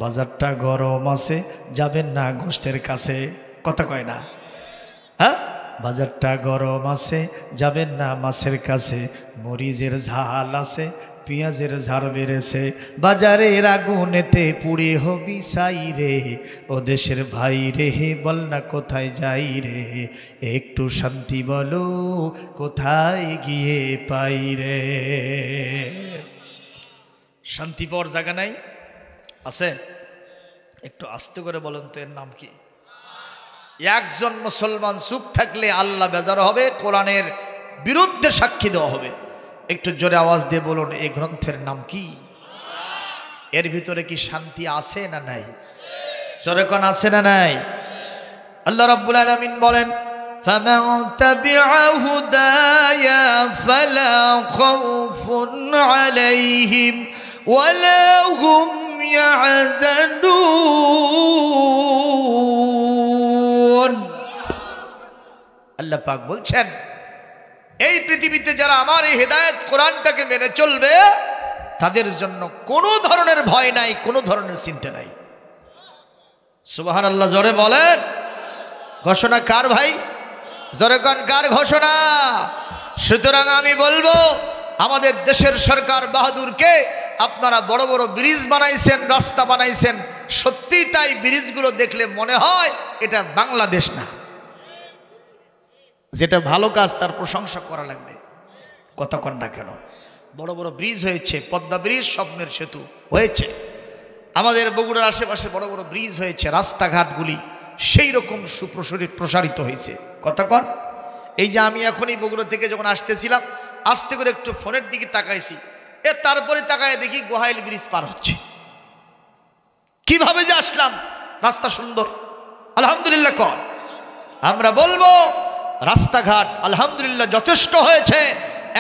বাজারটা গরম আছে, যাবেন না গোশতের কাছে। কথা কয় না? হ্যাঁ, বাজারটা গরম আছে, যাবেন না মাছের কাছে। মরিচের ঝাল আছে, পেঁয়াজের ঝাড় বেড়েছে, বাজারের আগুনেতে পুড়ে হবি সাই রে। ও দেশের ভাই রে, হে বল না কোথায় যাই রে, একটু শান্তি বলো কোথায় গিয়ে পাই রে। শান্তি পাওয়ার জায়গা নাই? আছে? একটু আস্তে করে বলেন তো, এর নাম কি? একজন মুসলমান চুপ থাকলে আল্লাহ বেজার হবে, কোরআনের বিরুদ্ধে সাক্ষী দেওয়া হবে। একটু জোরে আওয়াজ দিয়ে বলুন, এই গ্রন্থের নাম কি? এর ভিতরে কি শান্তি আছে না নাই? জোরে কোন আছে না নাই? আল্লাহ রাব্বুল আলামিন বলেন, ফামান তাবিআ হুদায়া ফালা খাউফুন আলাইহিম ওয়ালা হুম ইয়াহজানুন। আল্লাহ পাক বলছেন, এই পৃথিবীতে যারা আমার এই হেদায়েত কোরআনটাকে মেনে চলবে, তাদের জন্য কোনো ধরনের ভয় নাই, কোনো ধরনের চিন্তা নাই। সুবহানাল্লাহ জোরে বলেন। ঘোষণা কার ভাই? জোরে কোন কার ঘোষণা? সুতরাং আমি বলবো, আমাদের দেশের সরকার বাহাদুরকে আপনারা বড় বড় ব্রিজ বানাইছেন, রাস্তা বানাইছেন, সত্যি তাই ব্রিজগুলো দেখলে মনে হয় এটা বাংলাদেশ না। যেটা ভালো কাজ তার প্রশংসা করা লাগবে। কথা কন না কেন? বড় বড় ব্রিজ হয়েছে, পদ্মা ব্রিজ, স্বপ্নের সেতু হয়েছে, আমাদের বগুড়ার আশেপাশে বড় বড় ব্রিজ হয়েছে, রাস্তাঘাটগুলি সেই রকম প্রসারিত হয়েছে। কথা কন। এই যে আমি এখনই বগুড়া থেকে যখন আসতেছিলাম, আস্তে করে একটু ফোনের দিকে তাকাইছি, তারপরে তাকায় দেখি গোহাইল ব্রিজ পার হচ্ছে। কিভাবে যে আসলাম, রাস্তা সুন্দর আলহামদুলিল্লাহ। কর আমরা বলবো রাস্তাঘাট আলহামদুলিল্লাহ যথেষ্ট হয়েছে।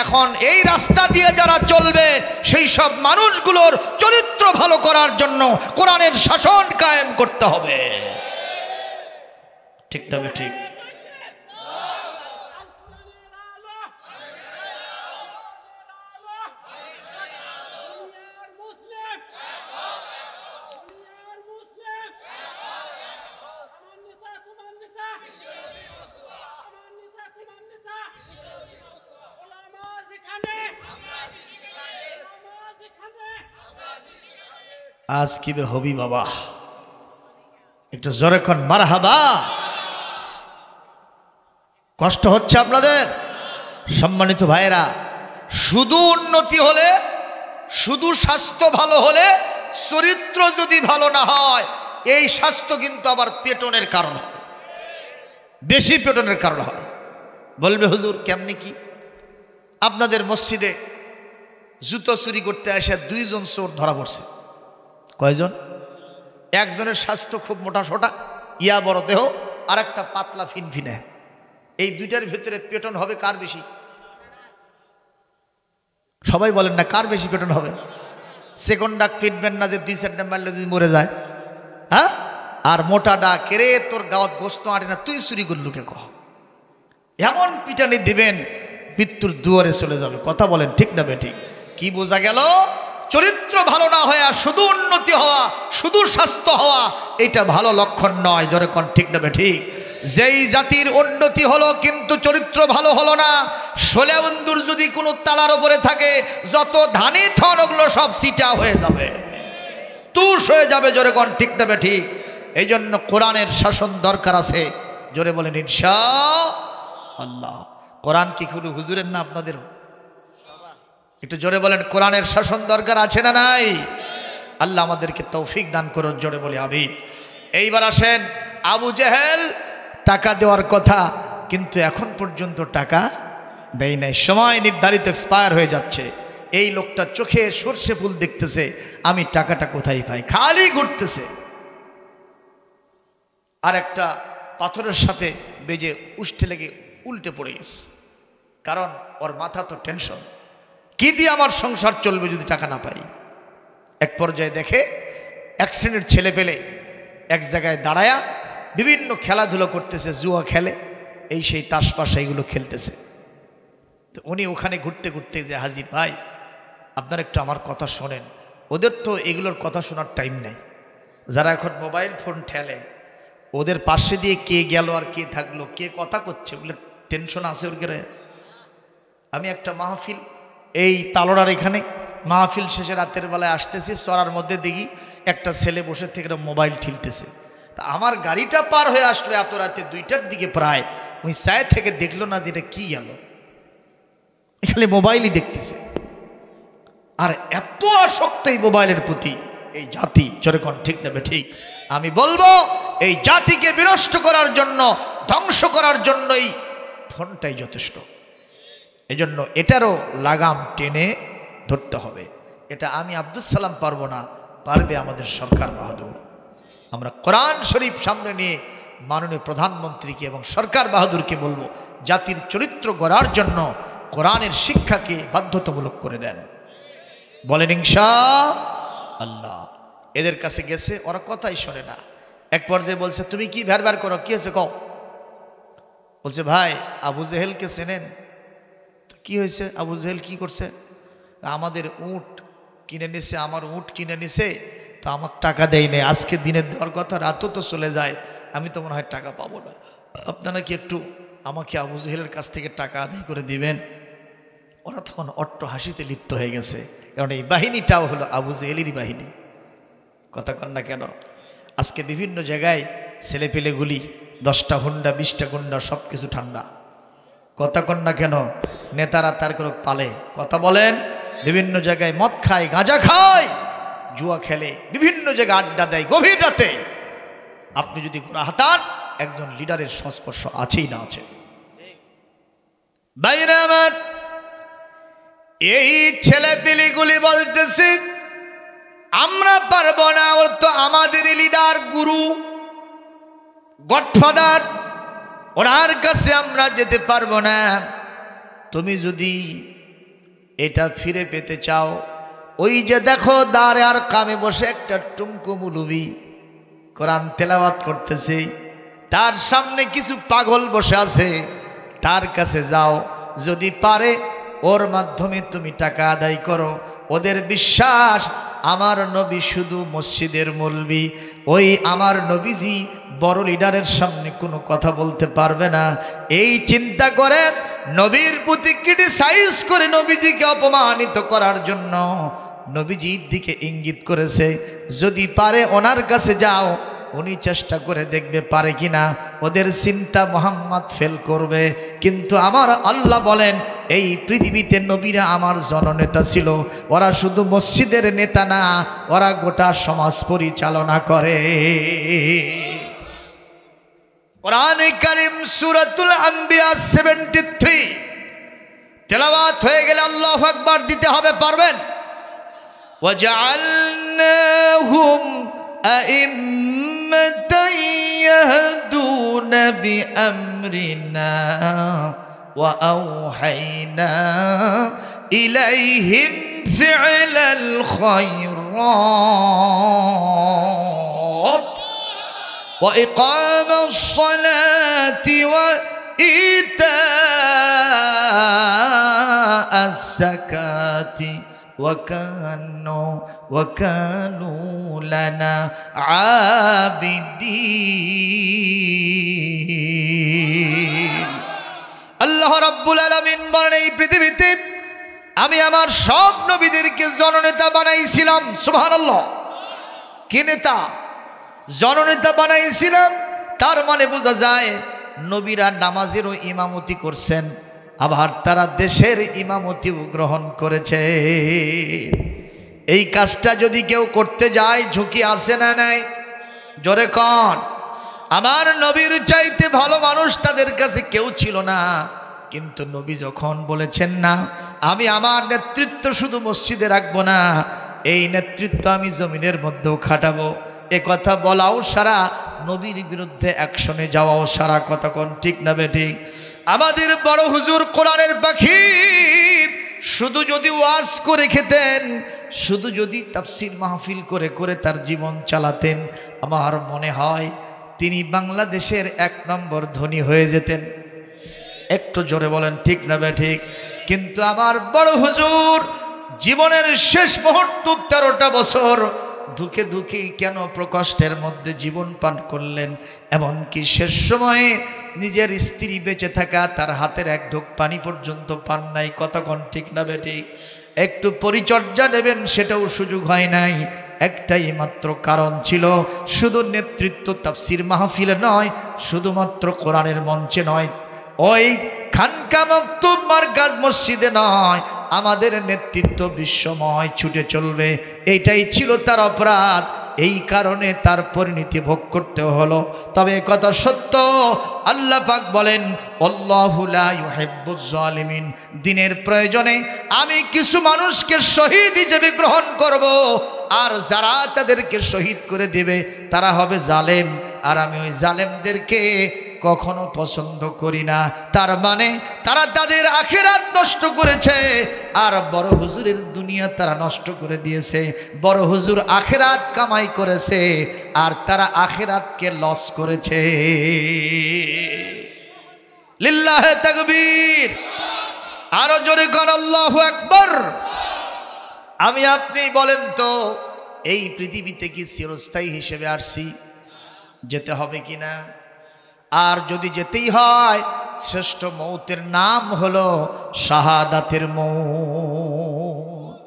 এখন এই রাস্তা দিয়ে যারা চলবে, সেই সব মানুষগুলোর চরিত্র ভালো করার জন্য কোরআনের শাসন কায়েম করতে হবে। ঠিক তবে ঠিক। আজ কি বে হবি বাবা, একটু জোরে কোন মারহাবা। কষ্ট হচ্ছে আপনাদের? সম্মানিত ভাইরা, শুধু উন্নতি হলে, শুধু স্বাস্থ্য ভালো হলে, চরিত্র যদি ভালো না হয়, এই স্বাস্থ্য কিন্তু আবার পেটনের কারণ হয়, বেশি পেটনের কারণ হয়। বলবে হুজুর কেমনি কি? আপনাদের মসজিদে জুতো চুরি করতে আসে দুইজন চোর ধরা পড়ছে। কয়জন? একজনের স্বাস্থ্য খুব মোটা সোটা, ইয়া বড় দেহ, আর একটা পাতলা ফিনফিনে। এই দুইটার ভিতরে পেটন হবে কার বেশি? সবাই বলেন না, কার বেশি পেটন হবে? সেকেন্ড ডাক পিটবেন না যে 2-4টা মারলে যদি মরে যায়, হ্যাঁ? আর মোটা ডাক, রে তোর গাওয়াত গোস্ত আটে না, তুই চুরি করলু কে কহ, এমন পিটানি দিবেন মৃত্যুর দুয়ারে চলে যাবে। কথা বলেন ঠিক না বেঠিক? কি বোঝা গেল? চরিত্র ভালো না হয়ে শুধু উন্নতি হওয়া, শুধু স্বাস্থ্য হওয়া, এটা ভালো লক্ষণ নয়। জোরে কোন ঠিক না বেঠিক? যেই জাতির উন্নতি হলো কিন্তু চরিত্র ভালো হলো না, সোলেবন্দুর যদি কোনো তালার উপরে থাকে যত ধানি থন ওগুলো সব সিটা হয়ে যাবে, তুষ হয়ে যাবে। জোরে কোন ঠিক তবে ঠিক। এই জন্য কোরআনের শাসন দরকার আছে। জোরে বলেন ইনশাআল্লাহ। কোরআন কি শুধু হুজুরের না আপনাদেরও? একটু জোরে বলেন কোরআনের শাসন দরকার আছে না নাই? আল্লাহ আমাদেরকে তৌফিক দান করুন, জোরে বলি আমিন। এইবার আসেন, আবু জেহেল টাকা দেওয়ার কথা কিন্তু এখন পর্যন্ত টাকা দেয় নাই। সময় নির্ধারিত এক্সপায়ার হয়ে যাচ্ছে। এই লোকটা চোখে সর্ষে ফুল দেখতেছে, আমি টাকাটা কোথায় পাই, খালি ঘুরতেছে। আর একটা পাথরের সাথে বেজে উষ্ঠে লেগে উল্টে পড়ে গেছে, কারণ ওর মাথা তো টেনশন, কি দিয়ে আমার সংসার চলবে যদি টাকা না পাই। এক পর্যায়ে দেখে এক শ্রেণীর ছেলে পেলে এক জায়গায় দাঁড়ায়া বিভিন্ন খেলাধুলো করতেছে, জুয়া খেলে, এই সেই তাসপাস এইগুলো খেলতেছে। তো উনি ওখানে ঘুরতে ঘুরতে যে হাজির, ভাই আপনারা একটু আমার কথা শোনেন। ওদের তো এগুলোর কথা শোনার টাইম নেই। যারা এখন মোবাইল ফোন ঠেলে, ওদের পাশে দিয়ে কে গেল আর কে থাকলো, কে কথা করছে, ওগুলো টেনশন আছে ওর। আমি একটা মাহফিল এই তালোড়ার এখানে মাহফিল শেষে রাতের বেলায় আসতেছি, চড়ার মধ্যে দেখি একটা ছেলে বসে থেকে মোবাইল ঠিলতেছে। তা আমার গাড়িটা পার হয়ে আসলো এত রাতে 2টার দিকে প্রায়, ওই সায় থেকে দেখলো না যে এটা কি গেল, এখানে মোবাইলই দেখতেছে। আর এত আসক্ত এই মোবাইলের প্রতি এই জাতি, যেরকম ঠিক নেবে ঠিক। আমি বলবো এই জাতিকে বিনষ্ট করার জন্য, ধ্বংস করার জন্যই ফোনটাই যথেষ্ট। এজন্য এটারও লাগাম টেনে ধরতে হবে। এটা আমি আব্দুল সালাম পারবো না, পারবে আমাদের সরকার বাহাদুর। আমরা কোরআন শরীফ সামনে নিয়ে মাননীয় প্রধানমন্ত্রীকে এবং সরকার বাহাদুরকে বলবো, জাতির চরিত্র গড়ার জন্য কোরআনের শিক্ষাকে বাধ্যতামূলক করে দেন। বলেন ইনশাআল্লাহ। এদের কাছে গেছে, ওরা কথাই শোনে না। এক পর্যায়ে বলছে, তুমি কি ভ্যার করো, কি হয়েছে কও। বলছে, ভাই আবু জেহেলকে চেনেন? কি হয়েছে? আবু জেহেল কি করছে? আমাদের উট কিনে নিছে, আমার উট কিনে নিছে, তা আমার টাকা দেয় নেই। আজকে দিনের দেওয়ার কথা, রাতও তো চলে যায়, আমি তো মনে হয় টাকা পাবো না। আপনারা কি একটু আমাকে আবু জেহেলের কাছ থেকে টাকা আদায় করে দিবেন? ওরা তখন অট্ট হাসিতে লিপ্ত হয়ে গেছে, কারণ এই বাহিনীটাও হলো আবু জেহেলেরই বাহিনী। কথা কন না কেন? আজকে বিভিন্ন জায়গায় ছেলেপেলেগুলি 10টা হুন্ডা 20টা গুন্ডা, সব কিছু ঠান্ডা। কথা কন না কেন? নেতারা তার করে পালে। কথা বলেন। বিভিন্ন জায়গায় মদ খায়, গাঁজা খায়, জুয়া খেলে, বিভিন্ন জায়গায় আড্ডা দেয় গভীর রাতে। আপনি যদি গোড়া হাতান, একজন লিডারের সংস্পর্শ আছেই না আছে। বাইরে আমার এই ছেলে পিলিগুলি বলতেছে, আমরা পারবো না, ওর তো আমাদের লিডার, গুরু, গডফাদার, ওনার কাছে আমরা যেতে পারবো না। তুমি যদি এটা ফিরে পেতে চাও, ওই যে দেখো দাঁড়ে আর কামে বসে একটা টুমকু মুলুবি কোরআন তেলাওয়াত করতেছে, তার সামনে কিছু পাগল বসে আছে, তার কাছে যাও। যদি পারে ওর মাধ্যমে তুমি টাকা আদায় করো। ওদের বিশ্বাস আমার নবী শুধু মসজিদের মৌলবি, ওই আমার নবীজি বড় লিডারের সামনে কোনো কথা বলতে পারবে না। এই চিন্তা করে নবীর প্রতি ক্রিটিসাইজ করে নবীজিকে অপমানিত করার জন্য নবীজির দিকে ইঙ্গিত করেছে। যদি পারে ওনার কাছে যাও, উনি চেষ্টা করে দেখবে পারে কিনা। ওদের চিন্তা মোহাম্মদ ফেল করবে, কিন্তু আমার আল্লাহ বলেন এই পৃথিবীতে নবীরা আমার জননেতা ছিল। ওরা শুধু মসজিদের নেতা না, ওরা গোটা সমাজ পরিচালনা করে। কোরআনে কারীম সূরাতুল আম্বিয়া 73 তেলাওয়াত হয়ে গেলে আল্লাহু আকবার দিতে হবে, পারবেন? ওয়াজআলনাহুম আইম্মাতান ইয়াহদুনা বিআমরিনা ওয়া আওহাইনা ইলাইহিম ফি'লাল খায়রাত ওয়া ইকামাস সালাতি ওয়া ইতাআস যাকাতি ওয়াকানু লানা আবিদিন। আল্লাহ রাব্বুল আলামিন বলেন, এই পৃথিবীতে আমি আমার সব নবীদেরকে জননেতা বানাইছিলাম। সুবহানাল্লাহ। কি নেতা? জননেতা বানাইছিলাম। তার মানে বোঝা যায় নবীরা নামাজেরও ইমামতি করছেন, আবার তারা দেশের ইমামতিও গ্রহণ করেছে। এই কাজটা যদি কেউ করতে যায় ঝুঁকি আছে না নাই? জোরে কন। আমার নবীর চাইতে ভালো মানুষ তাদের কাছে কেউ ছিল না, কিন্তু নবী যখন বলেছেন না, আমি আমার নেতৃত্ব শুধু মসজিদে রাখবো না, এই নেতৃত্ব আমি জমিনের মধ্যেও খাটাবো, এ কথা বলাও সারা, নবীর বিরুদ্ধে অ্যাকশনে যাওয়াও সারা। কথা কোন ঠিক না বেঠিক? আমাদের বড় হুজুর কোরআনের পাখি শুধু যদি ওয়াজ করে খেতেন, শুধু যদি তাফসীর মাহফিল করে করে তার জীবন চালাতেন, আমার মনে হয় তিনি বাংলাদেশের 1 নম্বর ধনী হয়ে যেতেন। একটু জোরে বলেন ঠিক না বেঠিক? কিন্তু আমার বড় হুজুর জীবনের শেষ মুহূর্ত 13টা বছর দুঃখে দুঃখে কেন প্রকষ্টের মধ্যে জীবন পান করলেন, এমনকি শেষ সময়ে নিজের স্ত্রী বেঁচে থাকা তার হাতের 1 ঢোক পানি পর্যন্ত পান নাই। কতক্ষণ ঠিক না বেঠিক? একটু পরিচর্যা নেবেন সেটাও সুযোগ হয় নাই। একটাই মাত্র কারণ ছিল, শুধু নেতৃত্ব তাফসীর মাহফিলে নয়, শুধুমাত্র কোরআনের মঞ্চে নয়, ওই খানকা মাকতুব মারকাজ মসজিদে নয়, আমাদের নেতৃত্ব বিশ্বময় ছুটে চলবে, এইটাই ছিল তার অপরাধ। এই কারণে তার পরিণতি ভোগ করতে হলো। তবে কথা সত্য, আল্লাহ পাক বলেন, আল্লাহু লা ইউহিব্বুজ জালিমিন, দিনের প্রয়োজনে আমি কিছু মানুষকে শহীদ হিসেবে গ্রহণ করব, আর যারা তাদেরকে শহীদ করে দেবে তারা হবে জালেম, আর আমি ওই জালেমদেরকে কখনো পছন্দ করি না। তার মানে তারা তাদের আখিরাত নষ্ট করেছে, আর বড় হুজুরের দুনিয়া তারা নষ্ট করে দিয়েছে। বড় হুজুর আখিরাত কামাই করেছে, আর তারা আখিরাতকে লস করেছে। লিল্লাহে তাকবীর। আরো জোরে কোন আল্লাহু আকবার। আমি আপনি বলেন তো, এই পৃথিবীতে কি চিরস্থায়ী হিসেবে আসছি? যেতে হবে কিনা? আর যদি যেতেই হয়, শ্রেষ্ঠ মৌতের নাম হলো শাহাদাতের মৌত।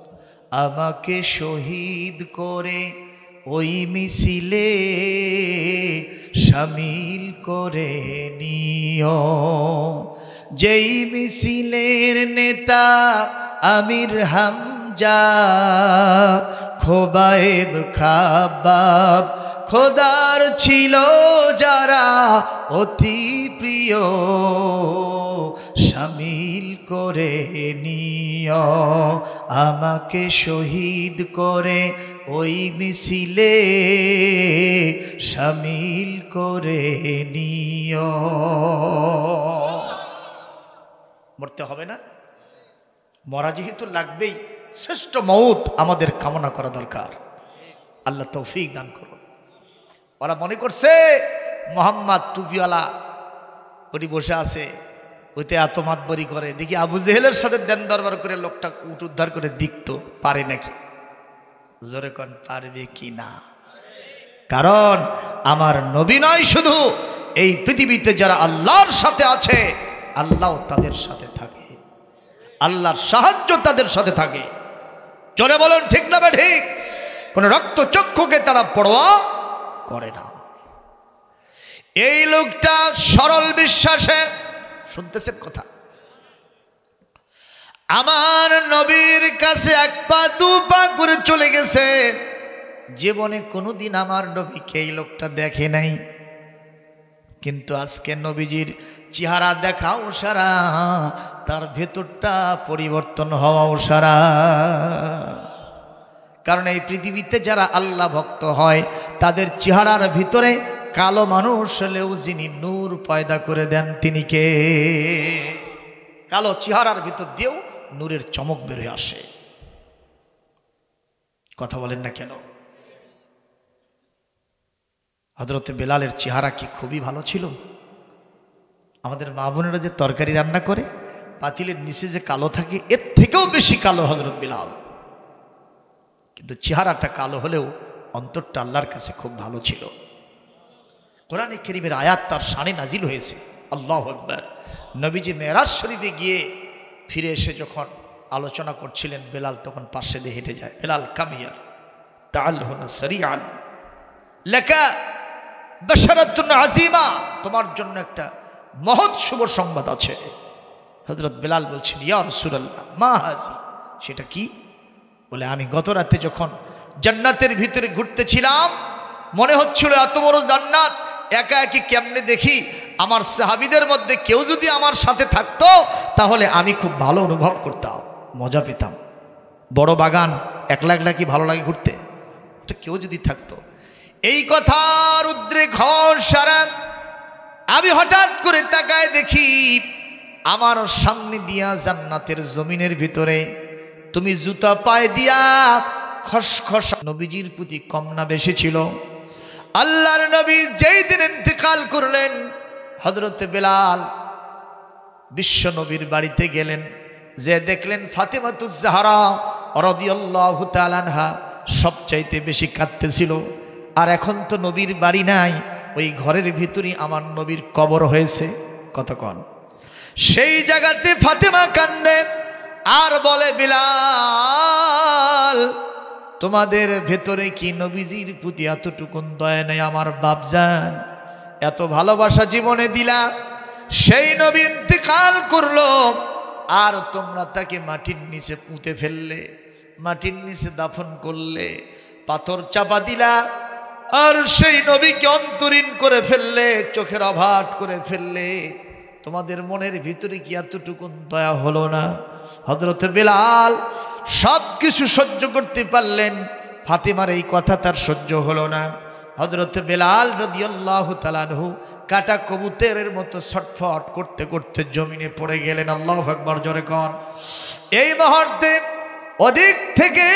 আমাকে শহীদ করে ওই মিছিলে শামিল করে নিও, যেই মিছিলের নেতা আমির হামজা, খোবায়েব খাবাব, খোদার ছিল যারা অতি প্রিয়, শামিল করে নিও, আমাকে শহীদ করে ওই মিছিলে শামিল করে নিও। মরতে হবে না? মরা যেহেতু লাগবেই, শ্রেষ্ঠ মৌত আমাদের কামনা করা দরকার। আল্লাহ তৌফিক দান করুন। ওরা মনে করছে মোহাম্মদ টুপিওয়ালা ওটি বসে আছে, ওইতে এত মাতবরি করে, দেখি আবু জেহেলের সাথে দেন দরবার করে লোকটা উঠ উদ্ধার করে দিত, পারে নাকি? জোরে কোন পারবে কি না? কারণ আমার নবী নয় শুধু, এই পৃথিবীতে যারা আল্লাহর সাথে আছে, আল্লাহ তাদের সাথে থাকে, আল্লাহর সাহায্য তাদের সাথে থাকে। চলে বলুন ঠিক না ঠিক? কোন রক্ত চক্ষুকে তারা পরোয়া করে না। এই লোকটা সরল বিশ্বাসে, শুনতেছেন কথা, আমার নবীর কাছে 1 পা 2 পা করে চলে গেছে। জীবনে কোনোদিন আমার নবীকে এই লোকটা দেখে নাই, কিন্তু আজকে নবীজির চেহারা দেখাও সারা, তার ভেতরটা পরিবর্তন হওয়াও সারা। কারণ এই পৃথিবীতে যারা আল্লাহ ভক্ত হয়, তাদের চেহারার ভিতরে কালো মানুষ হলেও যিনি নূর পয়দা করে দেন তিনি কে? কালো চেহারার ভিতর দিয়েও নূরের চমক বের হয়ে আসে। কথা বলেন না কেন? হযরতে বেলালের চেহারা কি খুবই ভালো ছিল? আমাদের মা বোনেরা যে তরকারি রান্না করে, পাতিলের নিচে যে কালো থাকে, এর থেকেও বেশি কালো হযরত বেলাল। কিন্তু চেহারাটা কালো হলেও অন্তরটা আল্লাহর কাছে খুব ভালো ছিল। কোরআনে কারীমের আয়াত তার শানে নাজিল হয়েছে। আল্লাহু আকবার। নবীজি মেরাজ শরীফে গিয়ে ফিরে এসে যখন আলোচনা করছিলেন, বেলাল তখন পাশে দিয়ে হেঁটে যায়। বেলাল কামিয়ার তাআল হুনা সারিআন লাকা বাশারাতুন আযীমা, তোমার জন্য একটা মহৎ শুভ সংবাদ আছে। হযরত বেলাল বলছেন, ইয়া রাসূলুল্লাহ মা হাযি, সেটা কি? বলে, আমি গত রাতে যখন জান্নাতের ভিতরে ঘুরতেছিলাম, মনে হচ্ছিল এত বড় জান্নাত একা একই কেমনে দেখি, আমার সাহাবীদের মধ্যে কেউ যদি আমার সাথে থাকতো তাহলে আমি খুব ভালো অনুভব করতাম, মজা পেতাম। বড় বাগান একলা একলা কি ভালো লাগে ঘুরতে? এটা কেউ যদি থাকতো। এই কথার উদ্রেক হওয়ার সারা আমি হঠাৎ করে তাকায় দেখি আমার সামনে দিয়া জান্নাতের জমিনের ভিতরে তুমি জুতা পায়ে দিয়া খসখস। নবীজির প্রতি কম না বেশি ছিল? আল্লাহর নবী যেই দিন ইন্তেকাল করলেন, হযরতে বেলাল বিশ্ব নবীর বাড়িতে গেলেন, যে দেখলেন ফাতেমাতুজ জাহরা রাদিয়াল্লাহু তাআলা আনহা সবচাইতে বেশি কাঁদতেছিল। আর এখন তো নবীর বাড়ি নাই, ওই ঘরের ভিতরই আমার নবীর কবর হয়েছে। কতক্ষণ সেই জায়গাতে ফাতেমা কান্দে আর বলে, বিলাল তোমাদের ভেতরে কি নবীজির প্রতি এতটুকুন দয়া নেই? আমার বাপজান এত ভালোবাসা জীবনে দিলা, সেই নবী ইন্তেকাল করলো আর তোমরা তাকে মাটির নিচে পুঁতে ফেললে, মাটির নিচে দাফন করলে, পাথর চাপা দিলা, আর সেই নবীকে অন্তরীণ করে ফেললে, চোখের অভাট করে ফেললে। তোমাদের মনের ভিতরে কি এতটুকুন দয়া হলো না? হযরত বেলাল সব কিছু সহ্য করতে পারলেন, ফাতেমার এই কথা তার সহ্য হলো না। হযরত বেলাল রাদিয়াল্লাহু তাআলা আনহু কাটা কবুতরের মতো ছটফট করতে করতে জমিনে পড়ে গেলেন। আল্লাহু আকবার, জোরে কোন। এই মুহূর্তে ওদিক থেকে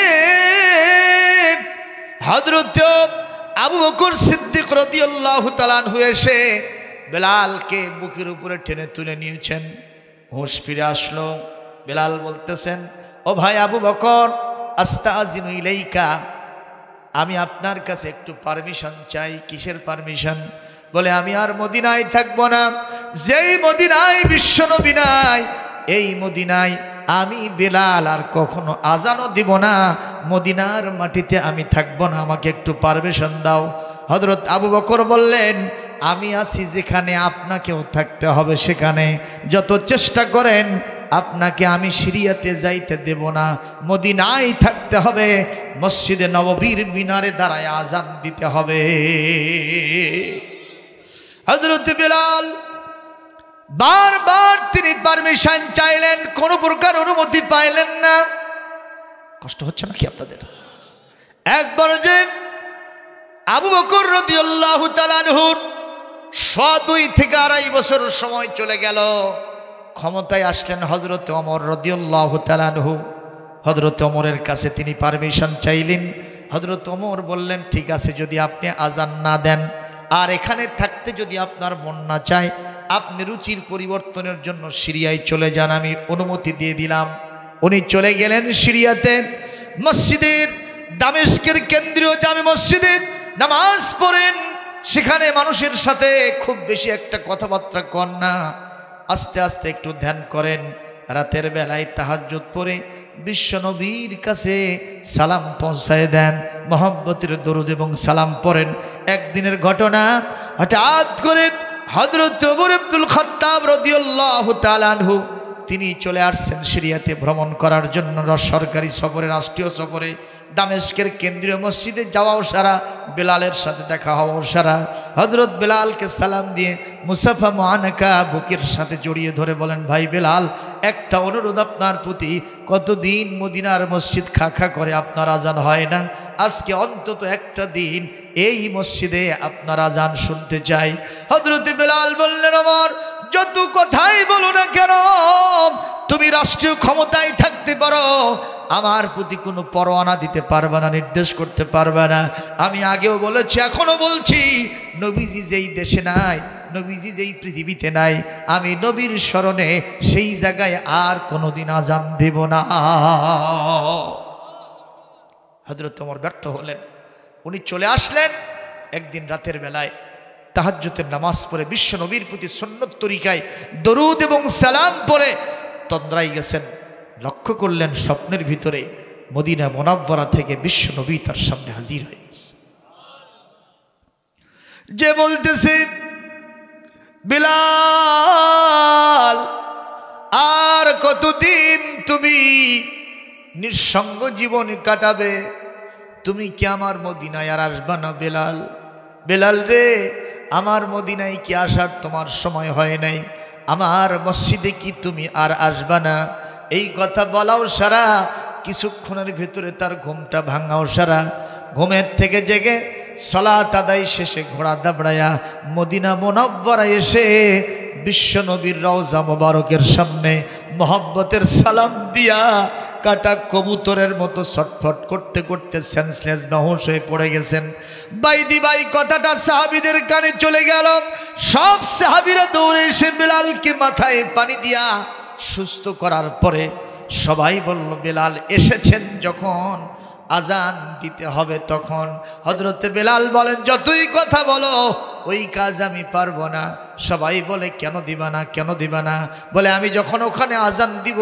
হযরত আবু বকর সিদ্দিক রাদিয়াল্লাহু তাআলা আনহু এসে বেলালকে বুকের উপরে টেনে তুলে নিয়েছেন। হুঁশ ফিরে আসলো। বেলাল বলতেছেন, ও ভাই আবু বকর, আস্তাযিনু ইলাইকা, আমি আপনার কাছে একটু পারমিশন চাই। কিসের পারমিশন? বলে, আমি আর মদিনায় থাকবো না। যেই মদিনায় বিশ্বনবী নাই, এই মদিনায় আমি বেলাল আর কখনো আজানও দিব না। মদিনার মাটিতে আমি থাকবো না, আমাকে একটু পারমিশন দাও। হযরত আবু বকর বললেন, আমি আছি যেখানে আপনাকেও থাকতে হবে সেখানে। যত চেষ্টা করেন আপনাকে আমি সিরিয়াতে যাইতে দেব না, মদিনায় থাকতে হবে, মসজিদে নববীর মিনারে দাঁড়ায় আজান দিতে হবে। হযরত বেলাল বারবার তিনি পারমিশন চাইলেন, কোন প্রকার অনুমতি পাইলেন না। কষ্ট হচ্ছে নাকি আপনাদের? একবার যে আবু বকর রাদিয়াল্লাহু তাআলা আনহুর 2 থেকে 2.5 বছর সময় চলে গেল, ক্ষমতায় আসলেন হযরত ওমর রাদিয়াল্লাহু তাআলা আনহু। হযরত ওমরের কাছে তিনি পারমিশন চাইলেন। হযরত ওমর বললেন, ঠিক আছে, যদি আপনি আজান না দেন আর এখানে থাকতে যদি আপনার মন না চায়, আপনি রুচির পরিবর্তনের জন্য সিরিয়ায় চলে যান, আমি অনুমতি দিয়ে দিলাম। উনি চলে গেলেন সিরিয়াতে। মসজিদের দামেস্কের কেন্দ্রীয় জামে মসজিদে নামাজ পড়েন। সেখানে মানুষের সাথে খুব বেশি একটা কথাবার্তা কর না, আস্তে আস্তে একটু ধ্যান করেন। রাতের বেলায় তাহাজ্জুদ পড়ে বিশ্বনবীর কাছে সালাম পৌঁছায় দেন, মহব্বতের দরুদ এবং সালাম পড়েন। একদিনের ঘটনা, হঠাৎ করে হযরত ওমর ইবনুল খাত্তাব রাদিয়াল্লাহু তাআলা আনহু তিনি চলে আসছেন সিরিয়াতে ভ্রমণ করার জন্য, সরকারি সফরে, রাষ্ট্রীয় সফরে। দামেস্কের কেন্দ্রীয় মসজিদে যাওয়াও সারা, বেলালের সাথে দেখা হওয়াও সারা। হযরত বেলালকে সালাম দিয়ে মুসাফা মুআনাকা বুকের সাথে জড়িয়ে ধরে বলেন, ভাই বেলাল, একটা অনুরোধ আপনার প্রতি, কতদিন মদিনার মসজিদ খা খা করে আপনার আজান হয় না, আজকে অন্তত একটা দিন এই মসজিদে আপনার আজান শুনতে চাই। হযরত বেলাল বললেন, ওমর, যত কথাই বলো না কেন, তুমি রাষ্ট্রীয় ক্ষমতায় থাকতে পারো, আমার প্রতি কোনো পরোয়ানা দিতে পারবে না, নির্দেশ করতে পারবে না। আমি আগেও বলেছি, এখনো বলছি, নবীজি যেই দেশে নাই, নবীজি যেই পৃথিবীতে নাই, আমি নবীর স্মরণে সেই জায়গায় আর কোনোদিন আজান দেব না। হযরত ওমর ব্যর্থ হলেন। উনি চলে আসলেন একদিন রাতের বেলায় তাহাজ্জুদের নামাজ পড়ে বিশ্ব নবীর প্রতি সুন্নত তরিকায় দরুদ এবং সালাম পড়ে তন্দ্রায় গেছেন। লক্ষ্য করলেন স্বপ্নের ভিতরে মদিনা মুনাওয়ারা থেকে বিশ্ব নবী তার সামনে হাজির হয়ে গেছে। যে বলতেছে, বিলাল আর কতদিন তুমি নিঃসঙ্গ জীবন কাটাবে? তুমি কি আমার মদিনায় আর আসবা না বেলাল? বেলাল রে, আমার মদিনায় কি আসার তোমার সময় হয় নাই? আমার মসজিদে কি তুমি আর আসবা না? এই কথা বলাও সারা, কিছুক্ষণের ভিতরে তার ঘুমটা ভাঙাও সারা। ঘুমের থেকে জেগে সালাত আদায় শেষে ঘোড়া দাবড়ায়া মদিনা মুনাওয়ারা এসে বিশ্ব নবীর রওজা মোবারকের সামনে মোহব্বতের সালাম দিয়া কাটা কবুতরের মতো ছটফট করতে করতে সেন্সলেস বেহুশ হয়ে পড়ে গেছেন। বাইদি ভাই কথাটা সাহাবীদের কানে চলে গেল। সব সাহাবীরা দৌড়ে এসে বেলালকে মাথায় পানি দিয়া সুস্থ করার পরে সবাই বলল, বেলাল এসেছেন যখন আজান দিতে হবে তখন। হযরতে বেলাল বলেন, যতই কথা বলো ওই কাজ আমি পারবো না। সবাই বলে, কেন দিবা না, কেন দিবা না? বলে, আমি যখন ওখানে আজান দিব,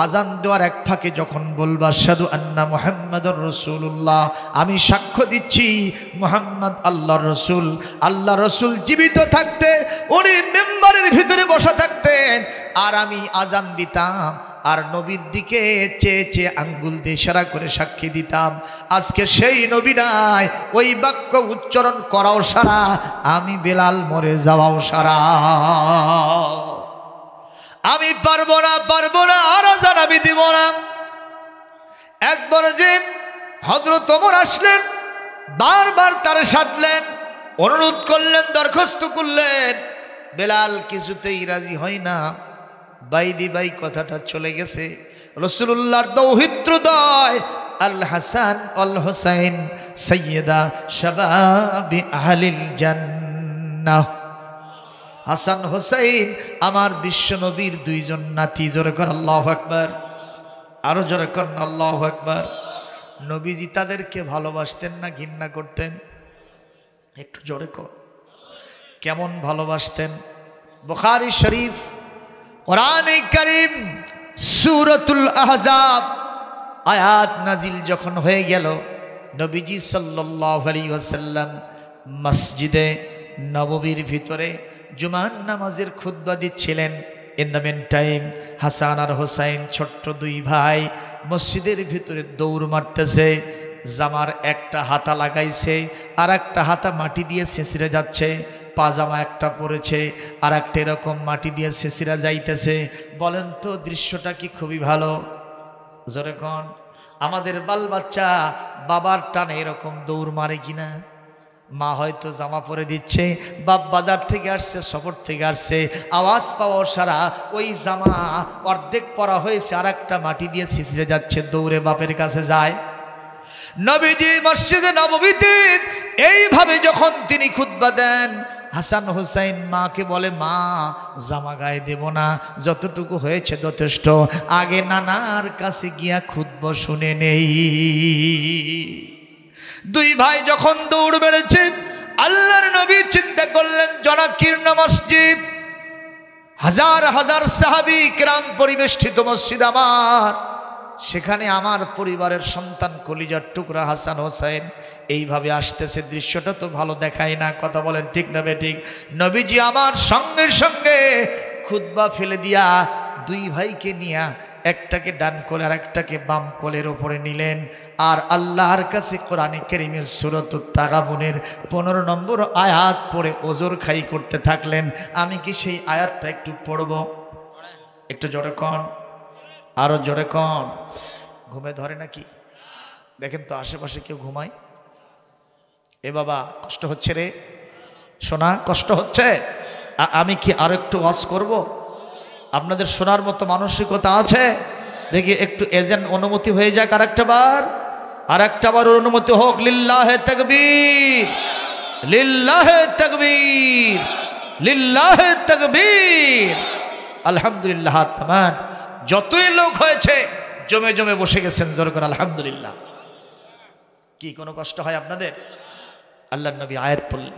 আজান দেওয়ার এক ফাঁকে যখন বলবা আশহাদু আন্না মুহাম্মাদুর রাসূলুল্লাহ, আমি সাক্ষ্য দিচ্ছি মুহাম্মদ আল্লাহর রসুল। আল্লাহ রসুল জীবিত থাকতে উনি মেম্বারের ভিতরে বসা থাকতেন, আর আমি আজান দিতাম আর নবীর দিকে চেয়ে চেয়ে আঙ্গুল দিয়ে ইশারা করে সাক্ষী দিতাম। আজকে সেই নবী নাই, ওই বাক্য উচ্চারণ করাও সারা, আমি বেলাল মরে যাওয়াও সারা। আমি পারবো না, পারবো না, আর আজান আমি দিব না। একবার যে হযরত ওমর আসলেন, বারবার তার সাধলেন, অনুরোধ করলেন, দরখাস্ত করলেন, বেলাল কিছুতেই রাজি হয় না। বাইদি ভাই কথাটা চলে গেছে। রাসূলুল্লাহর দৌহিত্রদয় আল হাসান আল হুসাইন সাইয়্যিদা শাবাবি আহলিল জান্নাহ, হাসান হুসাইন আমার বিশ্ব নবীর দুইজন নাতি। জোরে কর আল্লাহু আকবার, আরো জোরে কর আল্লাহু আকবার। নবীজি তাদেরকে ভালোবাসতেন না ঘৃণা করতেন? একটু জোরে কর, কেমন ভালোবাসতেন? বুখারী শরীফ কোরআনে কারীম সূরাতুল আহজাব আয়াত নাজিল যখন হয়ে গেল, নবীজি সাল্লাল্লাহু আলাইহি ওয়াসাল্লাম মসজিদে নববীর ভিতরে জুমার নামাজের খুতবা দিচ্ছিলেন। In the meantime Hasan আর হোসাইন ছোট্ট দুই ভাই মসজিদের ভিতরে দৌড় মারতেছে। জামার একটা হাতা লাগাইছে, আর একটা হাতা মাটি দিয়ে ছেঁচড়ে যাচ্ছে। পাজামা একটা পরেছে, আর একটা এরকম মাটি দিয়ে ছেঁচড়া যাইতেছে। বলেন তো দৃশ্যটা কি খুবই ভালো? জোরে কোন। আমাদের বাল বাচ্চা বাবার টানে এরকম দৌড় মারে কিনা? মা হয়তো জামা পরে দিচ্ছে, বাপ বাজার থেকে আসছে, সফর থেকে আসছে, আওয়াজ পাওয়ার সারা ওই জামা অর্ধেক পরা হয়েছে, আর একটা মাটি দিয়ে ছিঁচড়ে যাচ্ছে, দৌড়ে বাপের কাছে যায়। নবীজি মসজিদে নববীতে এইভাবে যখন তিনি খুতবা দেন, হাসান হুসাইন মাকে বলে, মা জামা গায়ে দেব না, যতটুকু হয়েছে যথেষ্ট, আগে নানার কাছে গিয়া খুতবা শুনে নেই। দুই ভাই যখন দৌড় বেড়েছে, আল্লাহর নবী চিন্তা করলেন জনাকীর্ণ মসজিদ, হাজার হাজার সাহাবী কিরাম পরিবেষ্টিত মসজিদ আমার, সেখানে আমার পরিবারের সন্তান কলিজার টুকরা হাসান হোসেন এইভাবে আসতেছে, দৃশ্যটা তো ভালো দেখায় না। কথা বলেন ঠিক না বেঠিক? নবীজি আমার সঙ্গে সঙ্গে খুতবা ফেলে দিয়া দুই ভাইকে নিয়া একটাকে ডান কোলে আর একটাকে বাম কোলের ওপরে নিলেন, আর আল্লাহর কাছে কোরআনে কারীমের সূরাতুত তাগাবুনের 15 নম্বর আয়াত পড়ে ওজর খাই করতে থাকলেন। আমি কি সেই আয়াতটা একটু পড়ব? একটু জোরে কন, আরো জোরে কন। ঘুমে ধরে নাকি? দেখেন তো আশেপাশে কেউ ঘুমায়? এ বাবা কষ্ট হচ্ছে রে, শোনা কষ্ট হচ্ছে? আমি কি আরো একটু ওয়াজ করব? আপনাদের শোনার মতো মানসিকতা আছে? দেখি একটু এজেন্ট অনুমতি হয়ে যাক, আর একটা বার অনুমতি হোক। লিল্লাহে তাকবীর, লিল্লাহে তাকবীর, লিল্লাহে তাকবীর। আলহামদুলিল্লাহ। তামাম যতই লোক হয়েছে জমে জমে বসে গেছেন, জোর করে আলহামদুলিল্লাহ। কি কোনো কষ্ট হয় আপনাদের? আল্লাহর নবী আয়াত পড়লেন,